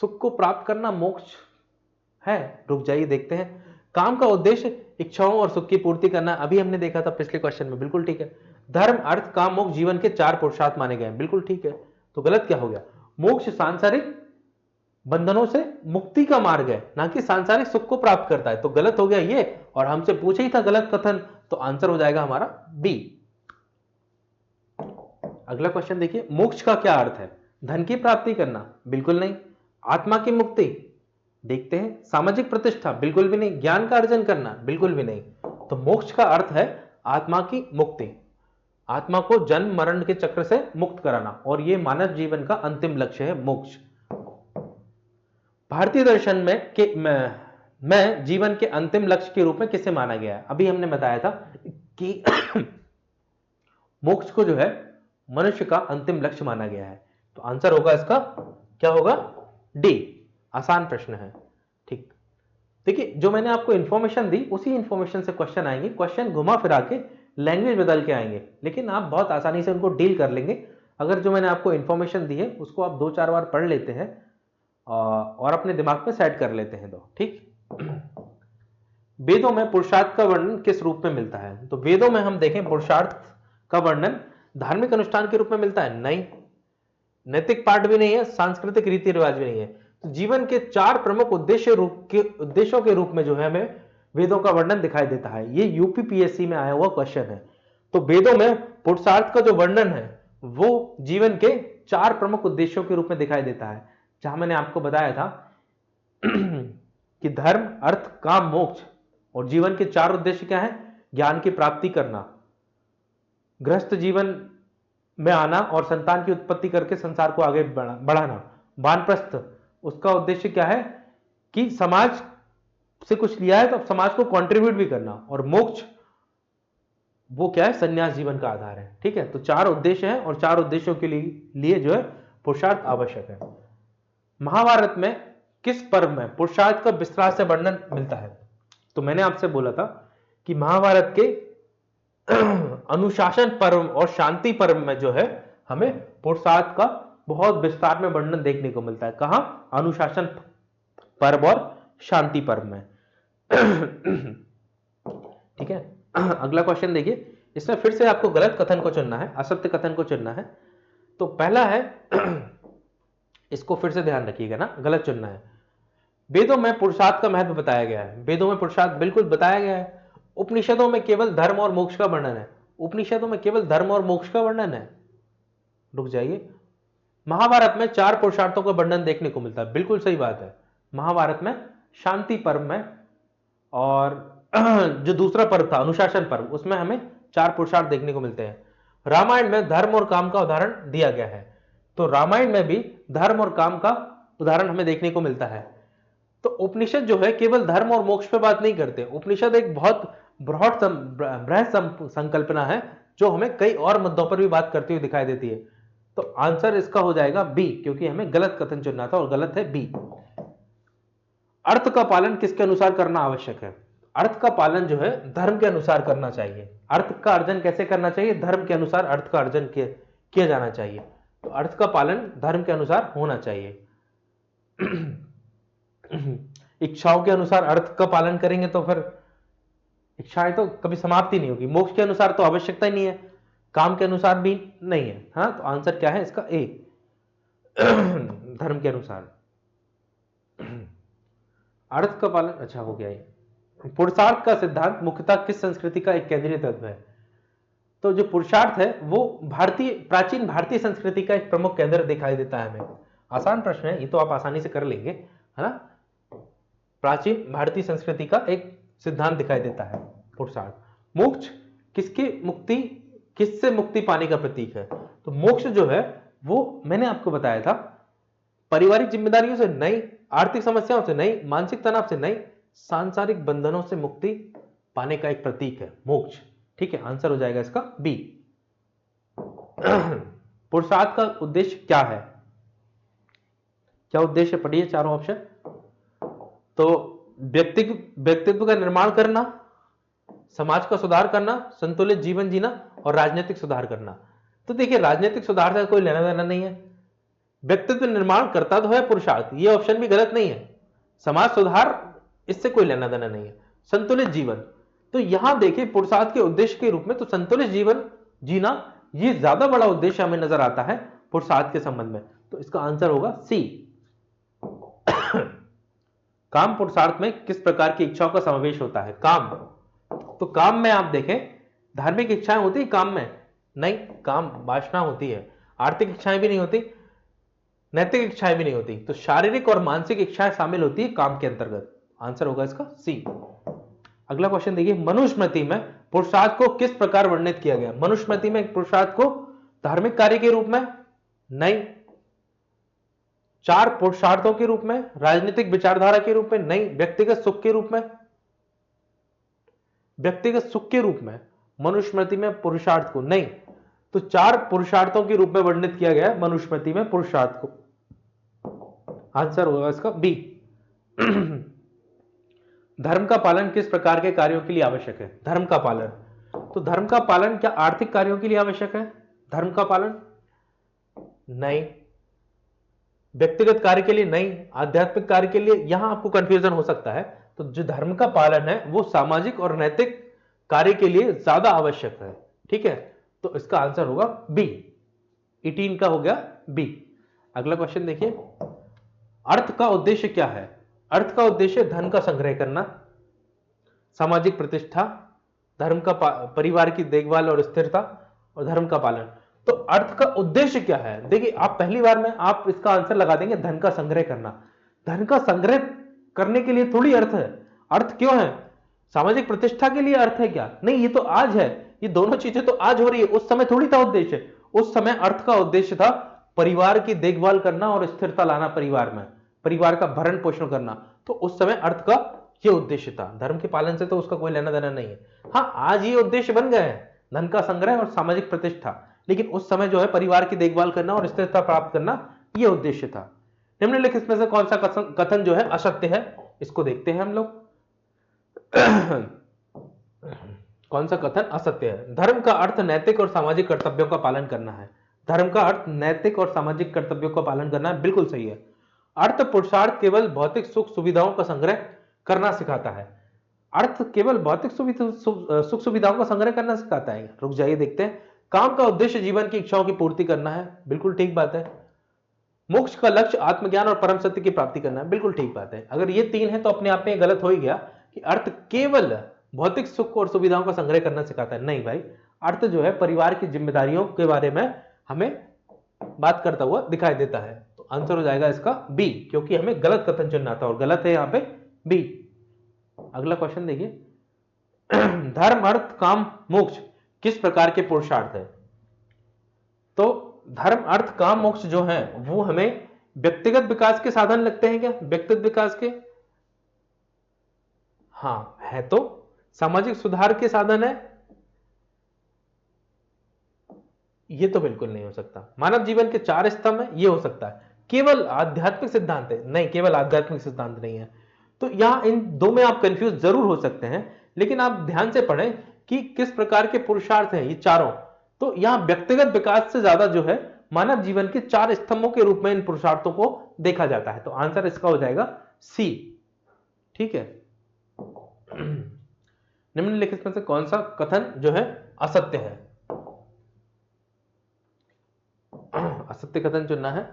Speaker 1: सुख को प्राप्त करना मोक्ष है? रुक जाइए, देखते हैं। काम का उद्देश्य इच्छाओं और सुख की पूर्ति करना, अभी हमने देखा था पिछले क्वेश्चन में, बिल्कुल ठीक है। धर्म अर्थ काम मोक्ष जीवन के 4 पुरुषार्थ माने गए हैं, बिल्कुल ठीक है। तो गलत क्या हो गया? मोक्ष सांसारिक बंधनों से मुक्ति का मार्ग है, ना कि सांसारिक सुख को प्राप्त करता है। तो गलत हो गया ये, और हमसे पूछा ही था गलत कथन, तो आंसर हो जाएगा हमारा बी। अगला क्वेश्चन देखिए, मोक्ष का क्या अर्थ है? धन की प्राप्ति करना? बिल्कुल नहीं। आत्मा की मुक्ति? देखते हैं। सामाजिक प्रतिष्ठा? बिल्कुल भी नहीं। ज्ञान का अर्जन करना? बिल्कुल भी नहीं। तो मोक्ष का अर्थ है आत्मा की मुक्ति, आत्मा को जन्म मरण के चक्र से मुक्त कराना, और यह मानव जीवन का अंतिम लक्ष्य है मोक्ष। भारतीय दर्शन में जीवन के अंतिम लक्ष्य के रूप में किसे माना गया है? अभी हमने बताया था कि मोक्ष को जो है मनुष्य का अंतिम लक्ष्य माना गया है। तो आंसर होगा इसका क्या होगा? डी। आसान प्रश्न है। ठीक, देखिए जो मैंने आपको इंफॉर्मेशन दी उसी इंफॉर्मेशन से क्वेश्चन आएंगे। क्वेश्चन घुमा फिरा के लैंग्वेज बदल के आएंगे, लेकिन आप बहुत आसानी से उनको डील कर लेंगे अगर जो मैंने आपको इंफॉर्मेशन दी है उसको आप 2-4 बार पढ़ लेते हैं और अपने दिमाग में सेट कर लेते हैं। तो ठीक, वेदों में पुरुषार्थ का वर्णन किस रूप में मिलता है? तो वेदों में हम देखें पुरुषार्थ का वर्णन धार्मिक अनुष्ठान के रूप में मिलता है? नहीं। नैतिक पाठ भी नहीं है, सांस्कृतिक रीति रिवाज भी नहीं है। तो जीवन के 4 प्रमुख उद्देश्यों के रूप में जो है हमें वेदों का वर्णन दिखाई देता है। ये यूपीपीएससी में आया हुआ क्वेश्चन है। तो वेदों में पुरुषार्थ का जो वर्णन है वो जीवन के 4 प्रमुख उद्देश्यों के रूप में दिखाई देता है, जहां मैंने आपको बताया था कि धर्म अर्थ काम मोक्ष, और जीवन के 4 उद्देश्य क्या है? ज्ञान की प्राप्ति करना, गृहस्थ जीवन में आना और संतान की उत्पत्ति करके संसार को आगे बढ़ाना। वानप्रस्थ, उसका उद्देश्य क्या है कि समाज से कुछ लिया है तो समाज को कंट्रीब्यूट भी करना, और मोक्ष वो क्या है? संन्यास जीवन का आधार है। ठीक है, तो 4 उद्देश्य हैं और 4 उद्देश्यों के लिए जो है पुरुषार्थ आवश्यक है। महाभारत में किस पर्व में पुरुषार्थ का विस्तार से वर्णन मिलता है? तो मैंने आपसे बोला था कि महाभारत के अनुशासन पर्व और शांति पर्व में जो है हमें पुरुषार्थ का बहुत विस्तार में वर्णन देखने को मिलता है। कहां? अनुशासन पर्व और शांति पर्व में। ठीक है, अगला क्वेश्चन देखिए, इसमें फिर से आपको गलत कथन को चुनना है, असत्य कथन को चुनना है। तो पहला है इसको फिर से ध्यान रखिएगा ना, गलत चुनना है। वेदों में पुरुषार्थ का महत्व बताया गया है। वेदों में पुरुषार्थ बिल्कुल बताया गया है। उपनिषदों में केवल धर्म और मोक्ष का वर्णन है। उपनिषदों में केवल धर्म और मोक्ष का वर्णन है। रुक जाइए, महाभारत में 4 पुरुषार्थों का वर्णन देखने को मिलता है। बिल्कुल सही बात है। महाभारत में शांति पर्व में और जो दूसरा पर्व था अनुशासन पर्व, उसमें हमें 4 पुरुषार्थ देखने को मिलते हैं। रामायण में धर्म और काम का उदाहरण दिया गया है। तो रामायण में भी धर्म और काम का उदाहरण हमें देखने को मिलता है। तो उपनिषद जो है केवल धर्म और मोक्ष पे बात नहीं करते। उपनिषद एक बहुत बृहद संकल्पना है जो हमें कई और मुद्दों पर भी बात करती हुई दिखाई देती है। तो आंसर इसका हो जाएगा बी, क्योंकि हमें गलत कथन चुनना था और गलत है बी। अर्थ का पालन किसके अनुसार करना आवश्यक है? अर्थ का पालन जो है धर्म के अनुसार करना चाहिए। अर्थ का अर्जन कैसे करना चाहिए? धर्म के अनुसार अर्थ का अर्जन किया जाना चाहिए। तो अर्थ का पालन धर्म के अनुसार होना चाहिए। इच्छाओं के अनुसार अर्थ का पालन करेंगे तो फिर इच्छाएं तो कभी समाप्ति नहीं होगी। मोक्ष के अनुसार तो आवश्यकता ही नहीं है, काम के अनुसार भी नहीं है। हाँ, तो आंसर क्या है इसका? ए, धर्म के अनुसार अर्थ का पालन। अच्छा हो गया ये। पुरुषार्थ का सिद्धांत मुख्यतः किस संस्कृति का एक केंद्रीय तत्व है? तो जो पुरुषार्थ है वो प्राचीन भारतीय संस्कृति का एक प्रमुख केंद्र दिखाई देता है हमें। आसान प्रश्न है ये, तो आप आसानी से कर लेंगे, है ना। प्राचीन भारतीय संस्कृति का एक सिद्धांत दिखाई देता है पुरुषार्थ। मोक्ष किसकी मुक्ति किससे मुक्ति पाने का प्रतीक है? तो मोक्ष जो है वो मैंने आपको बताया था, पारिवारिक जिम्मेदारियों से नहीं, आर्थिक समस्याओं से नहीं, मानसिक तनाव से नहीं, सांसारिक बंधनों से मुक्ति पाने का एक प्रतीक है मोक्ष। ठीक है, आंसर हो जाएगा इसका बी। पुरुषार्थ का उद्देश्य क्या है? क्या उद्देश्य? पढ़िए चारों ऑप्शन। तो व्यक्तित्व का निर्माण करना, समाज का सुधार करना, संतुलित जीवन जीना और राजनीतिक सुधार करना। तो देखिए, राजनीतिक सुधार से कोई लेना देना नहीं है। व्यक्तित्व निर्माण करता तो है पुरुषार्थ, ये ऑप्शन भी गलत नहीं है। समाज सुधार, इससे कोई लेना देना नहीं है। संतुलित जीवन, तो यहां देखिए पुरुषार्थ के उद्देश्य के रूप में तो संतुलित जीवन जीना ये ज्यादा बड़ा उद्देश्य हमें नजर आता है पुरुषार्थ के संबंध में। तो इसका आंसर होगा सी। काम पुरुषार्थ में किस प्रकार की इच्छाओं का समावेश होता है? काम, तो काम में आप देखें धार्मिक इच्छाएं होती है काम में? नहीं, काम वासना होती है। आर्थिक इच्छाएं भी नहीं होती, नैतिक इच्छाएं भी नहीं होती, तो शारीरिक और मानसिक इच्छाएं शामिल होती है काम के अंतर्गत। आंसर होगा इसका सी। अगला क्वेश्चन देखिए, मनुस्मृति में पुरुषार्थ को किस प्रकार वर्णित किया गया? मनुस्मृति में पुरुषार्थ को धार्मिक कार्य के रूप में? नहीं। चार पुरुषार्थों के रूप में? राजनीतिक विचारधारा के रूप में? नहीं। व्यक्तिगत सुख के रूप में? व्यक्तिगत सुख के रूप में मनुस्मृति में पुरुषार्थ को? नहीं। तो चार पुरुषार्थों के रूप में वर्णित किया गया मनुस्मृति में पुरुषार्थ को। आंसर होगा इसका बी। धर्म का पालन किस प्रकार के कार्यों के लिए आवश्यक है? धर्म का पालन, तो धर्म का पालन क्या आर्थिक कार्यों के लिए आवश्यक है? धर्म का पालन नहीं। व्यक्तिगत कार्य के लिए नहीं, आध्यात्मिक कार्य के लिए, यहां आपको कंफ्यूजन हो सकता है। तो जो धर्म का पालन है वो सामाजिक और नैतिक कार्य के लिए ज्यादा आवश्यक है। ठीक है, तो इसका आंसर होगा बी। 18 का हो गया बी। अगला क्वेश्चन देखिए, अर्थ का उद्देश्य क्या है? अर्थ का उद्देश्य धन का संग्रह करना, सामाजिक प्रतिष्ठा, धर्म का परिवार की देखभाल और स्थिरता और धर्म का पालन। तो अर्थ का उद्देश्य क्या है? देखिए, आप पहली बार में आप इसका आंसर लगा देंगे धन का संग्रह करना। धन का संग्रह करने के लिए थोड़ी अर्थ है। अर्थ क्यों है? सामाजिक प्रतिष्ठा के लिए अर्थ है क्या? नहीं, ये तो आज है। ये दोनों चीजें तो आज हो रही है, उस समय थोड़ी था उद्देश्य। उस समय अर्थ का उद्देश्य था परिवार की देखभाल करना और स्थिरता लाना, परिवार में परिवार का भरण पोषण करना। तो उस समय अर्थ का ये उद्देश्य था। धर्म के पालन से तो उसका कोई लेना देना नहीं है। हाँ, आज ये उद्देश्य बन गए हैं, धन का संग्रह और सामाजिक प्रतिष्ठा, लेकिन उस समय जो है परिवार की देखभाल करना और स्थिरता प्राप्त करना, यह उद्देश्य था। निम्नलिखित में से कौन सा कथन जो है असत्य है? इसको देखते हैं हम लोग। कौन सा कथन असत्य है? धर्म का अर्थ नैतिक और सामाजिक कर्तव्यों का पालन करना है। धर्म का अर्थ नैतिक और सामाजिक कर्तव्यों का पालन करना है, बिल्कुल सही है। अर्थ पुरुषार्थ केवल भौतिक सुख सुविधाओं का संग्रह करना सिखाता है। अर्थ केवल भौतिक सुख सुविधाओं का संग्रह करना सिखाता है? रुक जाइए, देखते हैं। काम का उद्देश्य जीवन की इच्छाओं की पूर्ति करना है, बिल्कुल ठीक बात है। मोक्ष का लक्ष्य आत्मज्ञान और परम सत्य की प्राप्ति करना है, बिल्कुल ठीक बात है। अगर ये तीन है तो अपने आप में गलत हो ही गया कि अर्थ केवल भौतिक सुख और सुविधाओं का संग्रह करना सिखाता है। नहीं भाई, अर्थ जो है परिवार की जिम्मेदारियों के बारे में हमें बात करता हुआ दिखाई देता है। तो आंसर हो जाएगा इसका बी, क्योंकि हमें गलत कथन चुनना था और गलत है यहां पे बी। अगला क्वेश्चन देखिए, धर्म अर्थ काम मोक्ष किस प्रकार के पुरुषार्थ है? तो धर्म अर्थ काम मोक्ष जो है वो हमें व्यक्तिगत विकास के साधन लगते हैं क्या? व्यक्तिगत विकास के? हाँ है। तो सामाजिक सुधार के साधन है? ये तो बिल्कुल नहीं हो सकता। मानव जीवन के चार स्तंभ है, ये हो सकता है। केवल आध्यात्मिक सिद्धांत है? नहीं, केवल आध्यात्मिक सिद्धांत नहीं है। तो यहां इन दो में आप कंफ्यूज जरूर हो सकते हैं, लेकिन आप ध्यान से पढ़ें कि किस प्रकार के पुरुषार्थ हैं ये चारों। तो यहां व्यक्तिगत विकास से ज्यादा जो है मानव जीवन के चार स्तंभों के रूप में इन पुरुषार्थों को देखा जाता है। तो आंसर इसका हो जाएगा सी। ठीक है, निम्नलिखित में से कौन सा कथन जो है असत्य है? असत्य कथन चुनना है।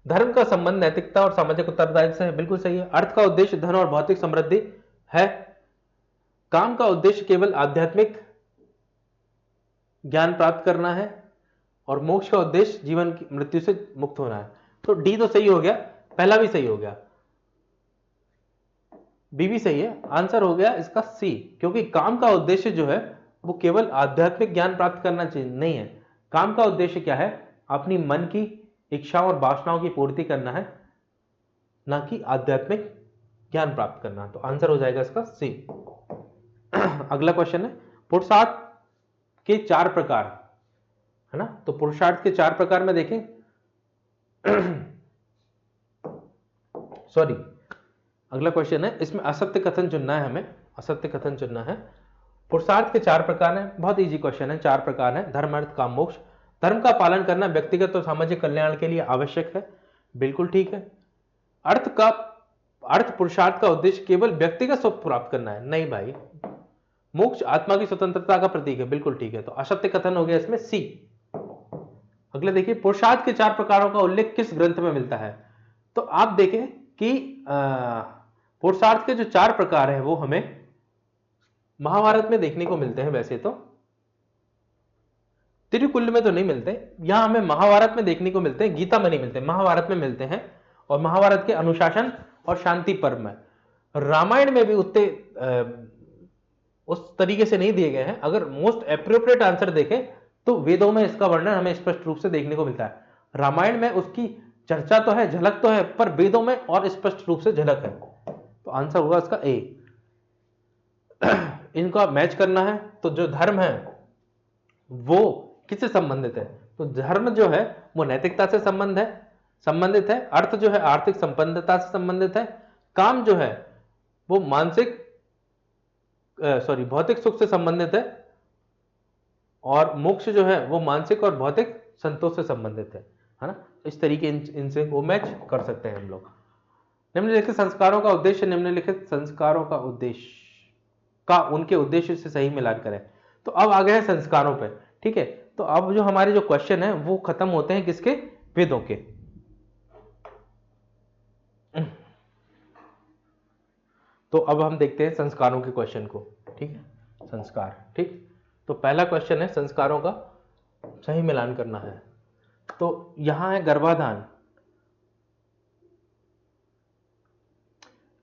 Speaker 1: धर्म का संबंध नैतिकता और सामाजिक उत्तरदायित्व से है, बिल्कुल सही है। अर्थ का उद्देश्य धन और भौतिक समृद्धि है। काम का उद्देश्य केवल आध्यात्मिक ज्ञान प्राप्त करना है और मोक्ष का उद्देश्य जीवन की मृत्यु से मुक्त होना है। तो डी तो सही हो गया, पहला भी सही हो गया, बी भी सही है। आंसर हो गया इसका सी, क्योंकि काम का उद्देश्य जो है वो केवल आध्यात्मिक ज्ञान प्राप्त करना चाहिए नहीं है। काम का उद्देश्य क्या है? अपनी मन की इच्छाओं और वासनाओं की पूर्ति करना है, ना कि आध्यात्मिक ज्ञान प्राप्त करना। तो आंसर हो जाएगा इसका सी। अगला क्वेश्चन है, पुरुषार्थ के 4 प्रकार, है ना? तो पुरुषार्थ के 4 प्रकार में देखें सॉरी, अगला क्वेश्चन है, इसमें असत्य कथन चुनना है हमें, असत्य कथन चुनना है। पुरुषार्थ के 4 प्रकार हैं, बहुत इजी क्वेश्चन है। 4 प्रकार हैं, धर्म, अर्थ, काम, मोक्ष। धर्म का पालन करना व्यक्तिगत और सामाजिक कल्याण के लिए आवश्यक है, बिल्कुल ठीक है। अर्थ पुरुषार्थ का उद्देश्य केवल व्यक्तिगत सुख प्राप्त करना है, नहीं भाई। मोक्ष आत्मा की स्वतंत्रता का प्रतीक है, बिल्कुल ठीक है। तो असत्य कथन हो गया इसमें सी। अगले देखिए, पुरुषार्थ के 4 प्रकारों का उल्लेख किस ग्रंथ में मिलता है? तो आप देखें कि पुरुषार्थ के जो 4 प्रकार हैं वो हमें महाभारत में देखने को मिलते हैं। वैसे तो तिरुकुल्ल में तो नहीं मिलते, यहां हमें महाभारत में देखने को मिलते हैं, गीता में नहीं मिलते, महाभारत में मिलते हैं। और महाभारत के अनुशासन और शांति पर्व में। रामायण में भी उतने उस तरीके से नहीं दिए गए हैं। अगर मोस्ट एप्रोप्रिएट आंसर देखें तो वेदों में इसका वर्णन हमें स्पष्ट रूप से देखने को मिलता है। रामायण में उसकी चर्चा तो है, झलक तो है, पर वेदों में और स्पष्ट रूप से झलक है। तो आंसर होगा इसका ए। इनका मैच करना है तो जो धर्म है वो किससे संबंधित है? तो धर्म जो है वो नैतिकता से संबंधित है। अर्थ जो है आर्थिक संपन्नता से संबंधित है। काम जो है वो भौतिक सुख से संबंधित है। और मोक्ष जो है वो मानसिक और भौतिक संतोष से संबंधित है ना? इस तरीके इनसे वो मैच कर सकते हैं हम लोग। निम्नलिखित संस्कारों का उद्देश्य, निम्नलिखित संस्कारों का उद्देश्य का उनके उद्देश्य से सही मिलान करें। तो अब आ गए हैं संस्कारों पे, ठीक है। तो अब जो हमारे जो क्वेश्चन है वो खत्म होते हैं किसके? वेदों के। तो अब हम देखते हैं संस्कारों के क्वेश्चन को, ठीक है। संस्कार, ठीक। तो पहला क्वेश्चन है संस्कारों का सही मिलान करना है। तो यहां है गर्भाधान।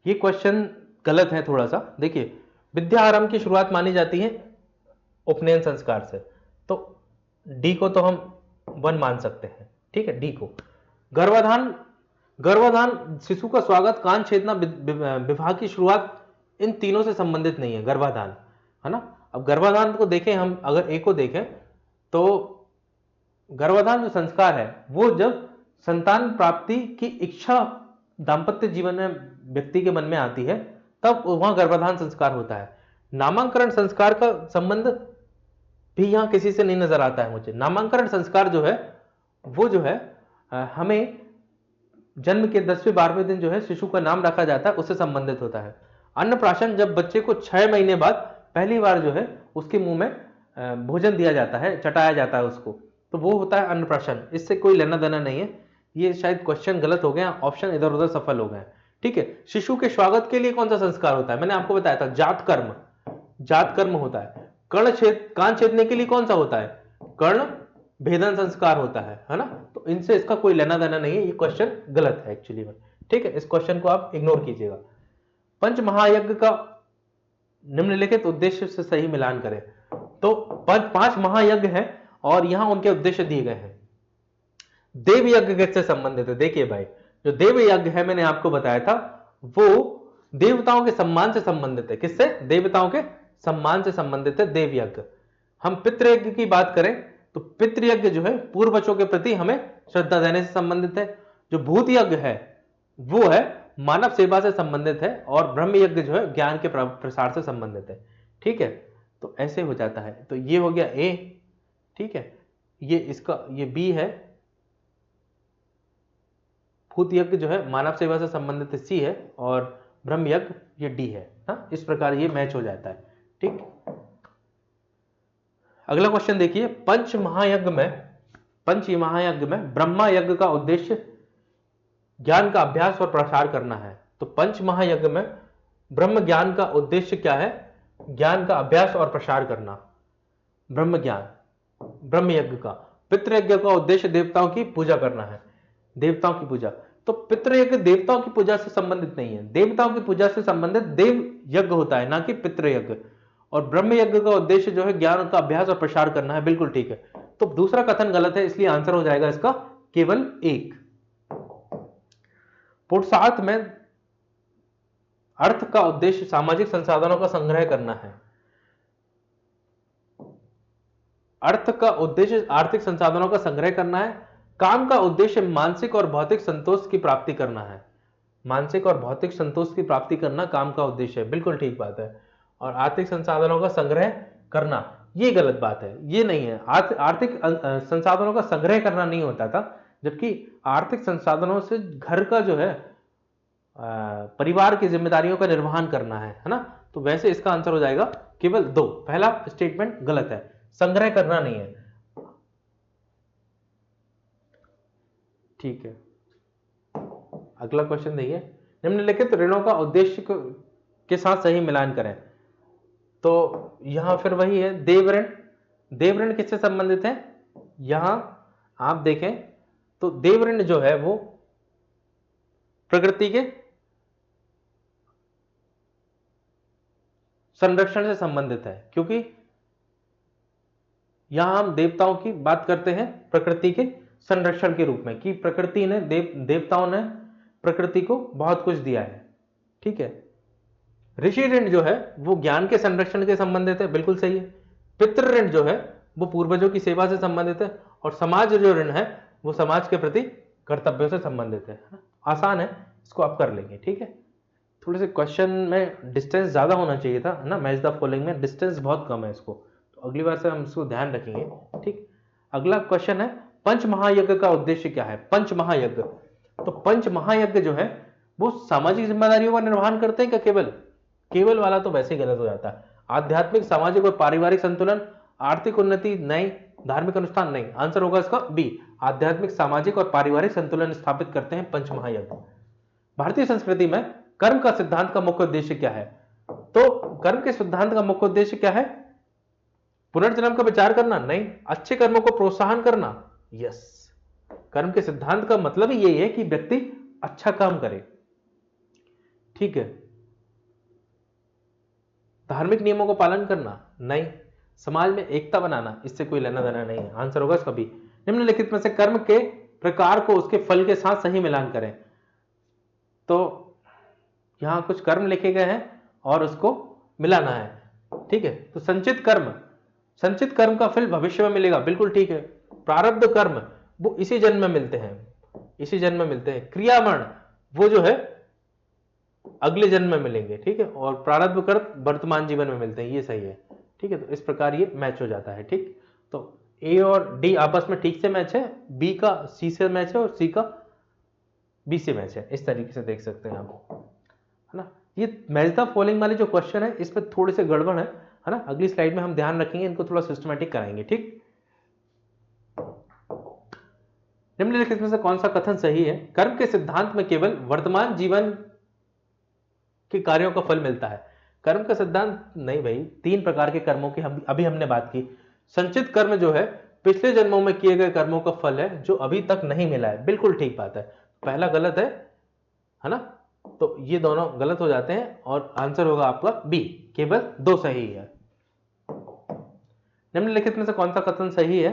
Speaker 1: ये क्वेश्चन गलत है थोड़ा सा। देखिए, विद्या आरंभ की शुरुआत मानी जाती है उपनयन संस्कार से, तो डी को तो हम 1 मान सकते हैं, ठीक है। डी को गर्भाधान शिशु का स्वागत, कान छेदना, विवाह की शुरुआत, इन तीनों से संबंधित नहीं है गर्भाधान, है ना। अब गर्भाधान को देखें हम, अगर ए को देखें तो गर्भाधान जो संस्कार है वो जब संतान प्राप्ति की इच्छा दाम्पत्य जीवन में व्यक्ति के मन में आती है तब वहां गर्भाधान संस्कार होता है। नामांकन संस्कार का संबंध भी यहां किसी से नहीं नजर आता है मुझे। नामांकन संस्कार जो है वो जो है हमें जन्म के 10वें 12वें दिन जो है शिशु का नाम रखा जाता है, उससे संबंधित होता है। अन्नप्राशन, जब बच्चे को 6 महीने बाद पहली बार जो है उसके मुंह में भोजन दिया जाता है, चटाया जाता है उसको, तो वो होता है अन्नप्राशन। इससे कोई लेना देना नहीं है। ये शायद क्वेश्चन गलत हो गया, ऑप्शन इधर उधर सफल हो गए, ठीक है। शिशु के स्वागत के लिए कौन सा संस्कार होता है? मैंने आपको बताया था जात कर्म होता है। कान छेदने के लिए कौन सा होता है? कर्ण भेदन संस्कार होता है ना। तो इनसे इसका कोई लेना देना नहीं है, ये क्वेश्चन गलत है एक्चुअली में, ठीक है। इस क्वेश्चन को आप इग्नोर कीजिएगा। पंच महायज्ञ का निम्नलिखित उद्देश्य से सही मिलान करें। तो 5 महायज्ञ हैं और यहां उनके उद्देश्य दिए गए हैं। देव यज्ञ किससे संबंधित है? देखिए भाई, जो देव यज्ञ है मैंने आपको बताया था वो देवताओं के सम्मान से संबंधित है। किससे? देवताओं के सम्मान से संबंधित है देव यज्ञ। हम पितृयज्ञ की बात करें तो पितृयज्ञ जो है पूर्वजों के प्रति हमें श्रद्धा देने से संबंधित है। जो भूत यज्ञ है वो है मानव सेवा से संबंधित है। और ब्रह्म यज्ञ जो है ज्ञान के प्रसार से संबंधित है, ठीक है। तो ऐसे हो जाता है। तो ये हो गया ए, ठीक है। ये बी है। भूत यज्ञ जो है मानव सेवा से संबंधित सी है और ब्रह्म यज्ञ ये डी है ना। इस प्रकार ये मैच हो जाता है, ठीक। अगला क्वेश्चन देखिए, पंच महायज्ञ में ब्रह्मा यज्ञ का उद्देश्य ज्ञान का अभ्यास और प्रसार करना है। तो पंच महायज्ञ में ब्रह्म ज्ञान का उद्देश्य क्या है? ज्ञान का अभ्यास और प्रसार करना, ब्रह्म ज्ञान, ब्रह्म यज्ञ का। पितृयज्ञ का उद्देश्य देवताओं की पूजा करना है, देवताओं की पूजा। तो पितृयज्ञ देवताओं की पूजा से संबंधित नहीं है, देवताओं की पूजा से संबंधित देव यज्ञ होता है, ना कि पितृयज्ञ। और ब्रह्म यज्ञ का उद्देश्य जो है ज्ञान का अभ्यास और प्रसार करना है, बिल्कुल ठीक है। तो दूसरा कथन गलत है, इसलिए आंसर हो जाएगा इसका केवल 1। पुरुषार्थ में अर्थ का उद्देश्य सामाजिक संसाधनों का संग्रह करना है। अर्थ का उद्देश्य आर्थिक संसाधनों का संग्रह करना है। काम का उद्देश्य मानसिक और भौतिक संतोष की प्राप्ति करना है। मानसिक और भौतिक संतोष की प्राप्ति करना काम का उद्देश्य है, बिल्कुल ठीक बात है। और आर्थिक संसाधनों का संग्रह करना ये गलत बात है, ये नहीं है। आर्थिक संसाधनों का संग्रह करना नहीं होता था, जबकि आर्थिक संसाधनों से घर का जो है परिवार की जिम्मेदारियों का निर्वहन करना है ना। तो वैसे इसका आंसर हो जाएगा केवल 2। पहला स्टेटमेंट गलत है, संग्रह करना नहीं है। ठीक है, अगला क्वेश्चन देखिए, निम्नलिखित ऋणों का उद्देश्य के साथ सही मिलान करें। तो यहां फिर वही है, देव ऋण। देव ऋण किससे संबंधित है? यहां आप देखें तो देव ऋण जो है वो प्रकृति के संरक्षण से संबंधित है, क्योंकि यहां हम देवताओं की बात करते हैं प्रकृति के संरक्षण के रूप में, कि प्रकृति ने देवताओं ने प्रकृति को बहुत कुछ दिया है। ठीक है। ऋषि ऋण जो है वो ज्ञान के संरक्षण के संबंधित है, बिल्कुल सही है। पितृ ऋण जो है वो पूर्वजों की सेवा से संबंधित है। और समाज जो ऋण है वो समाज के प्रति कर्तव्यों से संबंधित है। आसान है, इसको आप कर लेंगे। ठीक है, थोड़े से क्वेश्चन में डिस्टेंस ज्यादा होना चाहिए था ना, मैच द फॉलोइंग में डिस्टेंस बहुत कम है इसको, तो अगली बार से हम इसको ध्यान रखेंगे। ठीक, अगला क्वेश्चन है, पंच महायज्ञ का उद्देश्य क्या है? पंच महायज्ञ, तो पंच महायज्ञ जो है वो सामाजिक जिम्मेदारियों का निर्वहन करते हैं क्या? केवल वाला तो वैसे ही गलत हो जाता है। आध्यात्मिक, सामाजिक और पारिवारिक संतुलन, आर्थिक उन्नति नहीं, धार्मिक अनुष्ठान नहीं। आंसर होगा इसका बी, आध्यात्मिक, सामाजिक और पारिवारिक संतुलन स्थापित करते हैं पंच महायज्ञ। भारतीय संस्कृति में कर्म का सिद्धांत का मुख्य उद्देश्य क्या है? तो कर्म के सिद्धांत का मुख्य उद्देश्य क्या है? पुनर्जन्म का विचार करना? नहीं। अच्छे कर्मों को प्रोत्साहन करना? यस। कर्म के सिद्धांत का मतलब ही यही है कि व्यक्ति अच्छा काम करे। ठीक है। धार्मिक नियमों का पालन करना? नहीं। समाज में एकता बनाना, इससे कोई लेना देना नहीं है। आंसर होगा इसका बी। निम्नलिखित में से कर्म के प्रकार को उसके फल के साथ सही मिलान करें। तो यहां कुछ कर्म लिखे गए हैं और उसको मिलाना है। ठीक है, तो संचित कर्म का फल भविष्य में मिलेगा, बिल्कुल ठीक है। प्रारब्ध कर्म वो इसी जन्म में मिलते हैं, क्रियामण वो जो है अगले जन्म में मिलेंगे। ठीक है, और प्रारब्ध कर्म वर्तमान जीवन में मिलते हैं, ये सही है। ठीक है, तो इस प्रकार ये मैच हो जाता है। ठीक, तो ए और डी आपस में ठीक से मैच है, बी का सी से मैच है और सी का बी से मैच है। इस तरीके से देख सकते हैं आप, है ना। ये मैच द फॉलोइंग वाले जो क्वेश्चन है इसमें थोड़े से गड़बड़ है ना। अगली स्लाइड में हम ध्यान रखेंगे, इनको थोड़ा सिस्टमैटिक कराएंगे। ठीक, निम्नलिखित में से कौन सा कथन सही है? कर्म के सिद्धांत में केवल वर्तमान जीवन के कार्यों का फल मिलता है। कर्म का सिद्धांत नहीं भाई, 3 प्रकार के कर्मों की अभी हमने बात की। संचित कर्म जो है पिछले जन्मों में किए गए कर्मों का फल है जो अभी तक नहीं मिला है, बिल्कुल ठीक बात है। पहला गलत है ना, तो ये दोनों गलत हो जाते हैं और आंसर होगा आपका बी, केवल 2 सही है। निम्नलिखित में से कौन सा कथन सही है?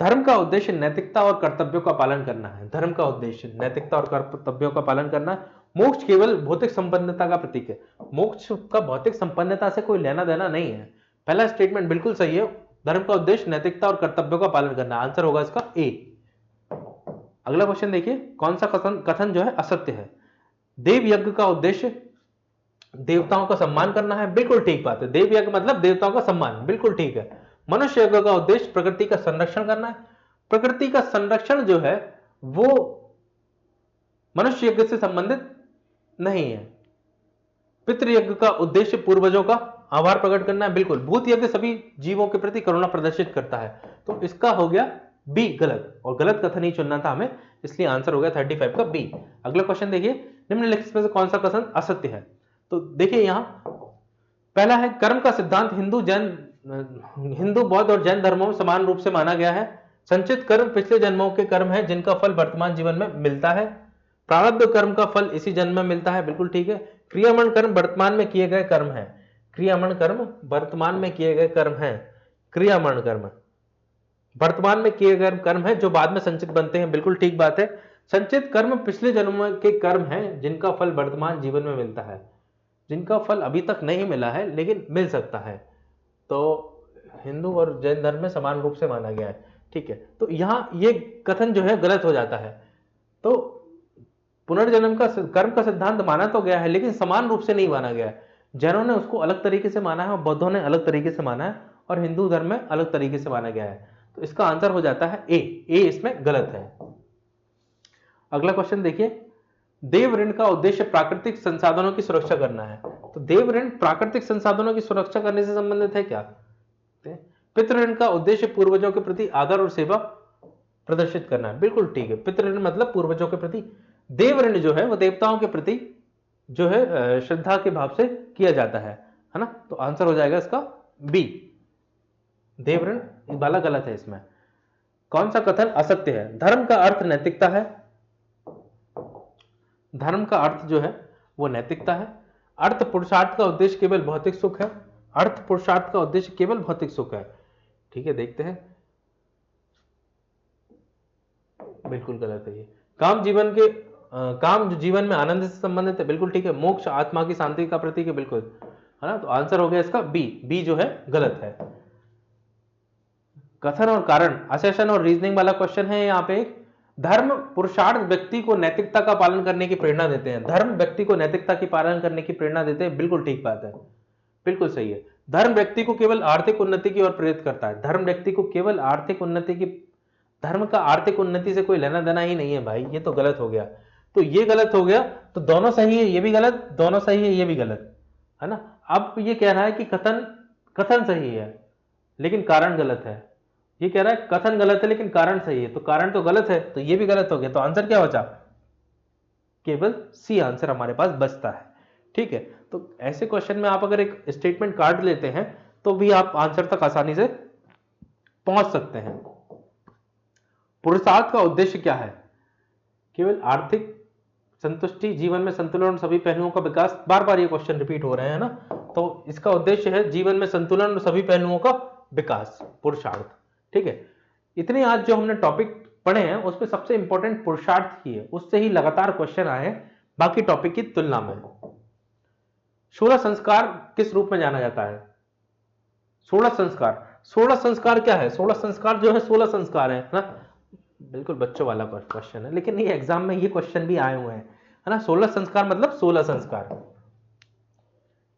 Speaker 1: धर्म का उद्देश्य नैतिकता और कर्तव्यों का पालन करना है। धर्म का उद्देश्य नैतिकता और कर्तव्यों का पालन करना है। मोक्ष केवल भौतिक संपन्नता का प्रतीक है। मोक्ष का भौतिक संपन्नता से कोई लेना देना नहीं है। पहला स्टेटमेंट बिल्कुल सही है, धर्म का उद्देश्य नैतिकता और कर्तव्यों का पालन करना। आंसर होगा इसका ए। अगला क्वेश्चन देखिए, कौन सा कथन जो है असत्य है? देव यज्ञ का उद्देश्य देवताओं का सम्मान करना है, बिल्कुल ठीक बात है। देव यज्ञ मतलब देवताओं का सम्मान, बिल्कुल ठीक है। मनुष्य यज्ञ का उद्देश्य प्रकृति का संरक्षण करना है। प्रकृति का संरक्षण जो है वो मनुष्य यज्ञ से संबंधित नहीं है। पितृयज्ञ का उद्देश्य पूर्वजों का आभार प्रकट करना है, बिल्कुल। भूत यज्ञ सभी जीवों के प्रति करुणा प्रदर्शित करता है, तो इसका हो गया बी गलत, और गलत कथन ही चुनना था हमें, इसलिए आंसर हो गया 35 का बी। अगला क्वेश्चन देखिए, निम्नलिखित में से कौन सा कथन असत्य है? तो देखिए यहां पहला है, कर्म का सिद्धांत हिंदू, बौद्ध और जैन धर्मों में समान रूप से माना गया है। संचित कर्म पिछले जन्मों के कर्म है जिनका फल वर्तमान जीवन में मिलता है। प्रारब्ध कर्म का फल इसी जन्म में मिलता है, बिल्कुल ठीक है। क्रियामण कर्म वर्तमान में किए गए कर्म है। क्रियामण कर्म वर्तमान में किए गए कर्म हैं। क्रियामण कर्म वर्तमान में किए गए कर्म है जो बाद में संचित बनते हैं, बिल्कुल ठीक बात है। संचित कर्म पिछले जन्म के कर्म हैं जिनका फल वर्तमान जीवन में मिलता है, जिनका फल अभी तक नहीं मिला है लेकिन मिल सकता है। तो हिंदू और जैन धर्म में समान रूप से माना गया है, ठीक है। तो यहां ये कथन जो है गलत हो जाता है। तो पुनर्जन्म का कर्म का सिद्धांत माना तो गया है लेकिन समान रूप से नहीं माना गया है। जैनों ने उसको अलग तरीके से माना है और बौद्धों ने अलग तरीके से माना है और हिंदू धर्म में अलग तरीके से माना गया है। तो इसका आंसर हो जाता है ए इसमें गलत है। अगला क्वेश्चन देखिए, देव ऋण का उद्देश्य प्राकृतिक संसाधनों की सुरक्षा करना है। तो देव ऋण प्राकृतिक संसाधनों की सुरक्षा करने से संबंधित है क्या? पितृ ऋण का उद्देश्य पूर्वजों के प्रति आदर और सेवा प्रदर्शित करना है, बिल्कुल ठीक है। पितृ ऋण मतलब पूर्वजों के प्रति। देव ऋण जो है वो देवताओं के प्रति जो है श्रद्धा के भाव से किया जाता है ना। तो आंसर हो जाएगा इसका बी, देव ऋण वाला गलत है। इसमें कौन सा कथन असत्य है? धर्म का अर्थ नैतिकता है। धर्म का अर्थ जो है वो नैतिकता है। अर्थ पुरुषार्थ का उद्देश्य केवल भौतिक सुख है। अर्थ पुरुषार्थ का उद्देश्य केवल भौतिक सुख है, ठीक है। देखते हैं, बिल्कुल गलत है ये। काम जो जीवन में आनंद से संबंधित है, बिल्कुल ठीक है। मोक्ष आत्मा की शांति का प्रतीक है, बिल्कुल, है ना। तो आंसर हो गया इसका बी जो है गलत है। कथन और कारण, असेशन और रीजनिंग वाला क्वेश्चन है यहाँ पे। धर्म पुरुषार्थ व्यक्ति को नैतिकता का पालन करने की प्रेरणा देते हैं। धर्म व्यक्ति को नैतिकता की पालन करने की प्रेरणा देते हैं, बिल्कुल ठीक बात है, बिल्कुल सही है। धर्म व्यक्ति को केवल आर्थिक उन्नति की ओर प्रेरित करता है। धर्म व्यक्ति को केवल आर्थिक उन्नति की, धर्म का आर्थिक उन्नति से कोई लेना देना ही नहीं है भाई, ये तो गलत हो गया। तो ये गलत हो गया, तो दोनों सही है, ये भी गलत, दोनों सही है, ये भी गलत, है ना। अब ये कह रहा है कि कथन सही है लेकिन कारण गलत है। ये कह रहा है कथन गलत है लेकिन कारण सही है, तो कारण तो गलत है, तो ये भी गलत हो गया। तो आंसर क्या बचा? केवल सी आंसर हमारे पास बचता है, ठीक है। तो ऐसे क्वेश्चन में आप अगर एक स्टेटमेंट काट लेते हैं तो भी आप आंसर तक आसानी से पहुंच सकते हैं। पुरुषार्थ का उद्देश्य क्या है? केवल आर्थिक संतुष्टि, जीवन में संतुलन और सभी पहलुओं का विकास। बार बार ये क्वेश्चन रिपीट हो रहे हैं ना। तो इसका उद्देश्य है जीवन में संतुलन और सभी पहलुओं का विकास, पुरुषार्थ, ठीक है। इतने आज जो हमने टॉपिक पढ़े हैं उसमें सबसे इंपॉर्टेंट पुरुषार्थ ही है, उससे ही लगातार क्वेश्चन आए हैं बाकी टॉपिक की तुलना में। 16 संस्कार किस रूप में जाना जाता है? 16 संस्कार क्या है? 16 संस्कार जो है 16 संस्कार है ना। बिल्कुल बच्चों वाला क्वेश्चन है लेकिन ये एग्जाम में ये क्वेश्चन भी आए हुए हैं, है ना। 16 संस्कार मतलब 16 संस्कार।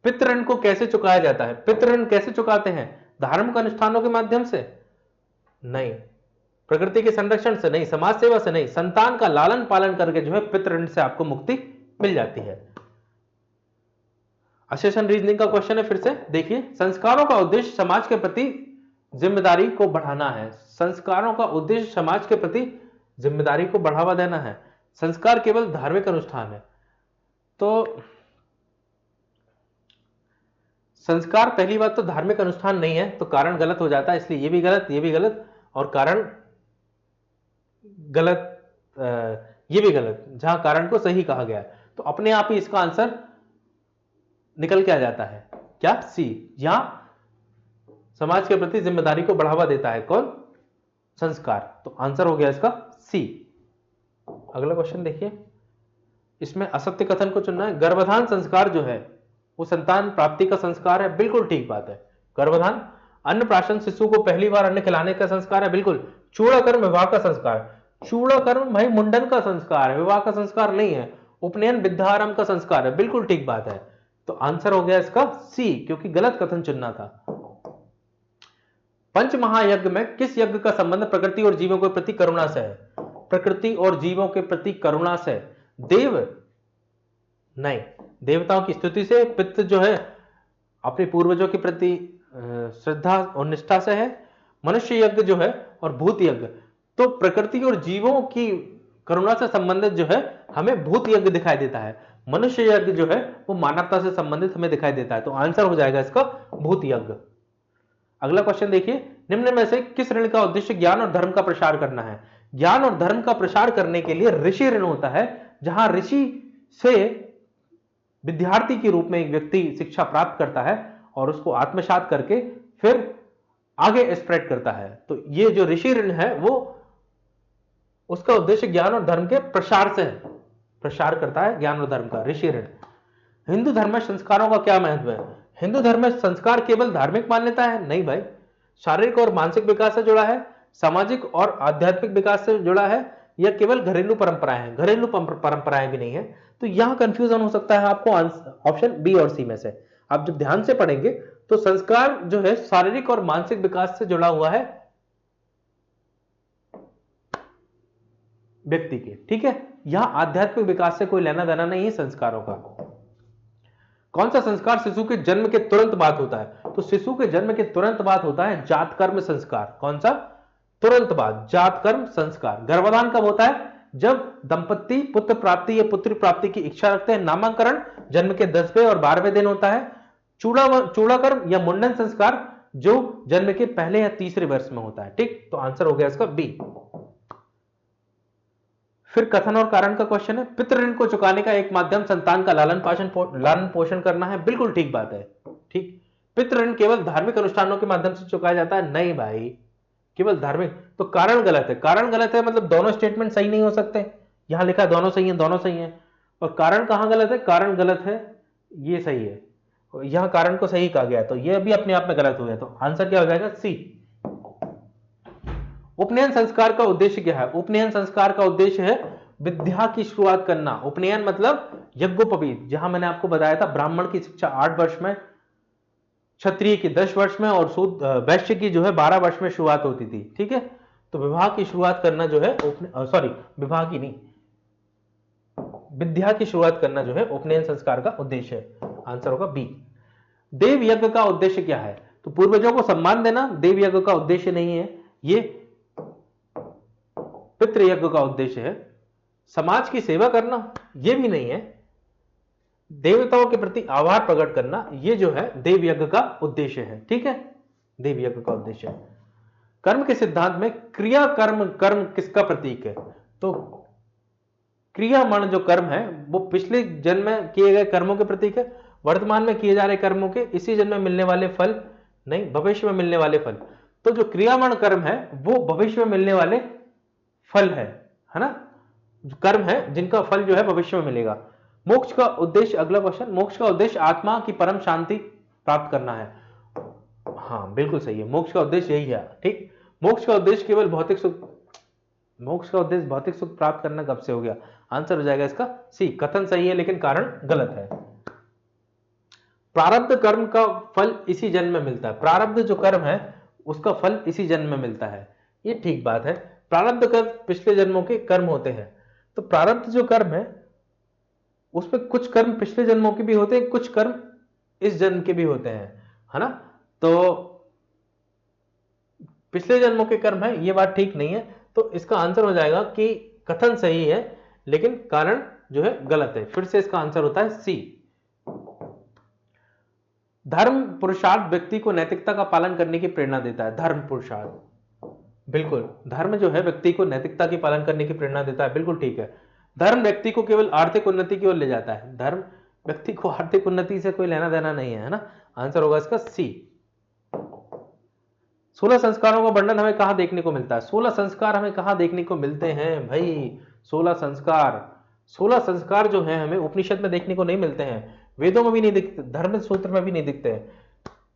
Speaker 1: पितृ ऋण को कैसे चुकाया जाता है? पितृ ऋण कैसे चुकाते हैं? धार्मिक अनुष्ठानों के माध्यम से नहीं, प्रकृति के संरक्षण से नहीं, समाज सेवा से नहीं, संतान का लालन पालन करके जो है पितृ ऋण से आपको मुक्ति मिल जाती है। असेशन रीजनिंग का क्वेश्चन है, फिर से देखिए। संस्कारों का उद्देश्य समाज के प्रति जिम्मेदारी को बढ़ाना है। संस्कारों का उद्देश्य समाज के प्रति जिम्मेदारी को बढ़ावा देना है। संस्कार केवल धार्मिक अनुष्ठान है, तो संस्कार पहली बात तो धार्मिक अनुष्ठान नहीं है, तो कारण गलत हो जाता है, इसलिए ये भी गलत, ये भी गलत और कारण गलत, ये भी गलत, जहां कारण को सही कहा गया है। तो अपने आप ही इसका आंसर निकल के आ जाता है, क्या? सी। यहां समाज के प्रति जिम्मेदारी को बढ़ावा देता है कौन? संस्कार। तो आंसर हो गया इसका सी। अगला क्वेश्चन देखिए, इसमें असत्य कथन को चुनना है। गर्भाधान संस्कार जो है वो संतान प्राप्ति का संस्कार है, बिल्कुल ठीक बात है। गर्भाधान अन्नप्राशन शिशु को पहली बार अन्न खिलाने का संस्कार है, बिल्कुल। चूड़ाकर्म विवाह का संस्कार, चूड़ाकर्म भाई मुंडन का संस्कार है, विवाह का संस्कार नहीं है। उपनयन विद्यारंभ का संस्कार है, बिल्कुल ठीक बात है। तो आंसर हो गया इसका सी, क्योंकि गलत कथन चुनना था। पंच महायज्ञ में किस यज्ञ का संबंध प्रकृति और जीवों के प्रति करुणा से है? प्रकृति और जीवों के प्रति करुणा से। देव नहीं, देवताओं की स्तुति से। पितृ जो है अपने पूर्वजों के प्रति श्रद्धा और निष्ठा से है। मनुष्य यज्ञ जो है और भूत यज्ञ, तो प्रकृति और जीवों की करुणा से संबंधित जो है हमें भूत यज्ञ दिखाई देता है। मनुष्य यज्ञ जो है वो मानवता से संबंधित हमें दिखाई देता है। तो आंसर हो जाएगा इसका भूत यज्ञ। अगला क्वेश्चन देखिए, निम्न में से किस ऋण का उद्देश्य ज्ञान और धर्म का प्रसार करना है? ज्ञान और धर्म का प्रसार करने के लिए ऋषि ऋण होता है, जहां ऋषि से विद्यार्थी के रूप में एक व्यक्ति शिक्षा प्राप्त करता है और उसको आत्मसात करके फिर आगे स्प्रेड करता है। तो ये जो ऋषि ऋण है वो उसका उद्देश्य ज्ञान और धर्म के प्रसार से है, प्रसार करता है ज्ञान और धर्म का ऋषि ऋण। हिंदू धर्म में संस्कारों का क्या महत्व है? हिंदू धर्म में संस्कार केवल धार्मिक मान्यता है? नहीं भाई, शारीरिक और मानसिक विकास से जुड़ा है, सामाजिक और आध्यात्मिक विकास से जुड़ा है, या केवल घरेलू परंपराएं हैं? घरेलू परंपराएं भी नहीं है। तो यहां कंफ्यूजन हो सकता है आपको ऑप्शन बी और सी में से। आप जब ध्यान से पढ़ेंगे तो संस्कार जो है शारीरिक और मानसिक विकास से जुड़ा हुआ है व्यक्ति के, ठीक है। यहां आध्यात्मिक विकास से कोई लेना देना नहीं है संस्कारों का। कौन सा संस्कार शिशु के जन्म के तुरंत बाद होता है? तो शिशु के जन्म के तुरंत बाद होता है जात कर्म संस्कार। कौन सा? तुरंत बाद जात कर्म संस्कार। गर्भाधान कब होता है? जब दंपत्ति पुत्र प्राप्ति या पुत्री प्राप्ति की इच्छा रखते हैं। नामकरण जन्म के 10वें और 12वें दिन होता है। चूड़ा कर्म या मुंडन संस्कार जो जन्म के पहले या तीसरे वर्ष में होता है, ठीक। तो आंसर हो गया इसका बी। फिर कथन और कारण का क्वेश्चन है, पितृ ऋण को चुकाने का एक माध्यम संतान का लालन पोषण करना है। बिल्कुल ठीक बात है, ठीक। पितृ ऋण केवल धार्मिक अनुष्ठानों के माध्यम से चुकाया जाता है? नहीं भाई, केवल धार्मिक। तो कारण गलत है। कारण गलत है मतलब दोनों स्टेटमेंट सही नहीं हो सकते। यहां लिखा दोनों सही है, दोनों सही है। और कारण कहां गलत है? कारण गलत है, ये सही है। यहां कारण को सही कहा गया तो ये भी अपने आप में गलत हो गया। तो आंसर क्या हो जाएगा? सी। उपनयन संस्कार का उद्देश्य क्या है? उपनयन संस्कार का उद्देश्य है विद्या की शुरुआत करना। उपनयन मतलब यज्ञोपवीत, जहां मैंने आपको बताया था ब्राह्मण की शिक्षा 8 वर्ष में, क्षत्रिय की 10 वर्ष में और वैश्य की जो है 12 वर्ष में शुरुआत होती थी, ठीक है। तो विवाह की शुरुआत करना जो है विवाह की नहीं, विद्या की शुरुआत करना जो है उपनयन संस्कार का उद्देश्य है। आंसर होगा बी। देव यज्ञ का उद्देश्य क्या है? तो पूर्वजों को सम्मान देना देव यज्ञ का उद्देश्य नहीं है, ये पितृयज्ञ का उद्देश्य है। समाज की सेवा करना यह भी नहीं है। देवताओं के प्रति आभार प्रकट करना यह जो है देव यज्ञ का उद्देश्य है, ठीक है। देव यज्ञ का उद्देश्य है। कर्म के सिद्धांत में क्रिया कर्म किसका प्रतीक है? तो क्रियामण जो कर्म है वो पिछले जन्म में किए गए कर्मों के प्रतीक है। वर्तमान में किए जा रहे कर्मों के इसी जन्म में मिलने वाले फल नहीं, भविष्य में मिलने वाले फल। तो जो क्रियामण कर्म है वो भविष्य में मिलने वाले फल है ना, जो कर्म है जिनका फल जो है भविष्य में मिलेगा। मोक्ष का उद्देश्य, अगला क्वेश्चन, मोक्ष का उद्देश्य आत्मा की परम शांति प्राप्त करना है। हाँ बिल्कुल सही है, मोक्ष का उद्देश्य यही है, ठीक। मोक्ष का उद्देश्य केवल भौतिक सुख, मोक्ष का उद्देश्य भौतिक सुख प्राप्त करना कब से हो गया? आंसर हो जाएगा इसका सी। कथन सही है लेकिन कारण गलत है। प्रारब्ध कर्म का फल इसी जन्म में मिलता है। प्रारब्ध जो कर्म है उसका फल इसी जन्म में मिलता है, ये ठीक बात है। प्रारब्ध कर्म पिछले जन्मों के कर्म होते हैं। तो प्रारब्ध जो कर्म है उसमें कुछ कर्म पिछले जन्मों के भी होते हैं, कुछ कर्म इस जन्म के भी होते हैं, है ना। तो पिछले जन्मों के कर्म है, ये बात ठीक नहीं है। तो इसका आंसर हो जाएगा कि कथन सही है लेकिन कारण जो है गलत है। फिर से इसका आंसर होता है सी। धर्म पुरुषार्थ व्यक्ति को नैतिकता का पालन करने की प्रेरणा देता है। धर्म पुरुषार्थ, बिल्कुल, धर्म जो है व्यक्ति को नैतिकता की पालन करने की प्रेरणा देता है, बिल्कुल ठीक है। धर्म व्यक्ति को केवल आर्थिक उन्नति की ओर ले जाता है। धर्म व्यक्ति को आर्थिक उन्नति से कोई लेना देना नहीं है ना। आंसर होगा इसका सी। 16 संस्कारों का वर्णन हमें कहां देखने को मिलता है? 16 संस्कार हमें कहां देखने को मिलते हैं भाई? 16 संस्कार जो है हमें उपनिषद में देखने को नहीं मिलते हैं, वेदों में भी नहीं दिखते, धर्म सूत्र में भी नहीं दिखते हैं।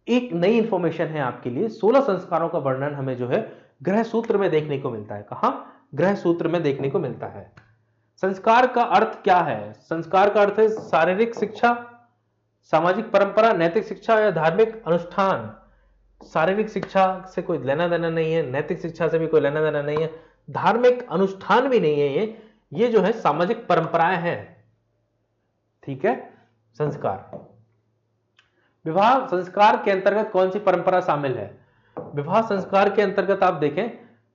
Speaker 1: एक नई इंफॉर्मेशन है आपके लिए, 16 संस्कारों का वर्णन हमें जो है ग्रह सूत्र में देखने को मिलता है। कहां? ग्रह सूत्र में देखने को मिलता है। संस्कार का अर्थ क्या है? संस्कार का अर्थ है शारीरिक शिक्षा, सामाजिक परंपरा, नैतिक शिक्षा या धार्मिक अनुष्ठान। शारीरिक शिक्षा से कोई लेना देना नहीं है, नैतिक शिक्षा से भी कोई लेना देना नहीं है, धार्मिक अनुष्ठान भी नहीं है। ये जो है सामाजिक परंपराएं हैं, ठीक है। संस्कार, विवाह संस्कार के अंतर्गत कौन सी परंपरा शामिल है? विवाह संस्कार के अंतर्गत आप देखें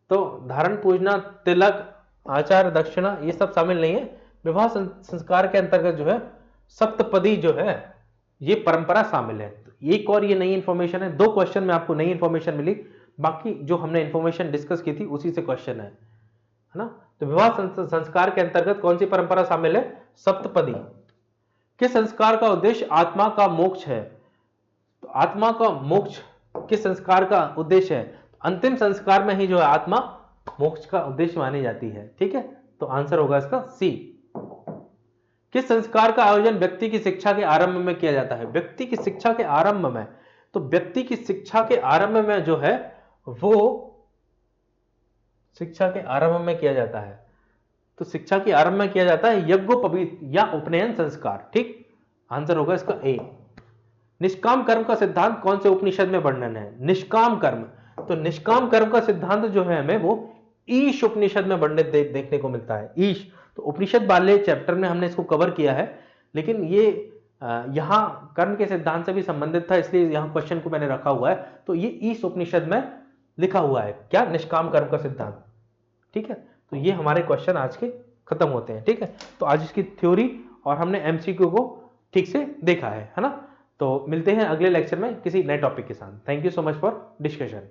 Speaker 1: तो धारण पूजना, तिलक, आचार, दक्षिणा ये सब शामिल नहीं है। विवाह संस्कार के अंतर्गत जो है सप्तपदी जो है ये परंपरा शामिल है। एक और ये नई इंफॉर्मेशन है, 2 क्वेश्चन में आपको नई इंफॉर्मेशन मिली, बाकी जो हमने इंफॉर्मेशन डिस्कस की थी उसी से क्वेश्चन है ना। तो विवाह संस्कार के अंतर्गत कौन सी परंपरा शामिल है? सप्तपदी। किस संस्कार का उद्देश्य आत्मा का मोक्ष है? तो आत्मा का मोक्ष किस संस्कार का उद्देश्य है? अंतिम संस्कार में ही जो है आत्मा मोक्ष का उद्देश्य मानी जाती है। ठीक है, तो आंसर होगा इसका सी। किस संस्कार का आयोजन व्यक्ति की शिक्षा के आरंभ में किया जाता है? व्यक्ति की शिक्षा के आरंभ में, तो व्यक्ति की शिक्षा के आरंभ में जो है वो शिक्षा के आरंभ में किया जाता है, तो शिक्षा के आरंभ में किया जाता है यज्ञोपवीत या उपनयन संस्कार। ठीक, आंसर होगा इसका ए। निष्काम कर्म का सिद्धांत कौन से उपनिषद में वर्णन है? निष्काम कर्म, तो निष्काम कर्म का सिद्धांत जो है हमें वो ईश उपनिषद में वर्णित देखने को मिलता है। ईश, तो उपनिषद वाले चैप्टर में हमने इसको कवर किया है, लेकिन ये यहां कर्म के सिद्धांत से भी संबंधित था, इसलिए यहां क्वेश्चन को मैंने रखा हुआ है। तो ये ईश उपनिषद में लिखा हुआ है क्या? निष्काम कर्म का सिद्धांत। ठीक है, तो ये हमारे क्वेश्चन आज के खत्म होते हैं। ठीक है, तो आज इसकी थ्योरी और हमने एमसीक्यू को ठीक से देखा है ना। तो मिलते हैं अगले लेक्चर में किसी नए टॉपिक के साथ। Thank you so much for discussion.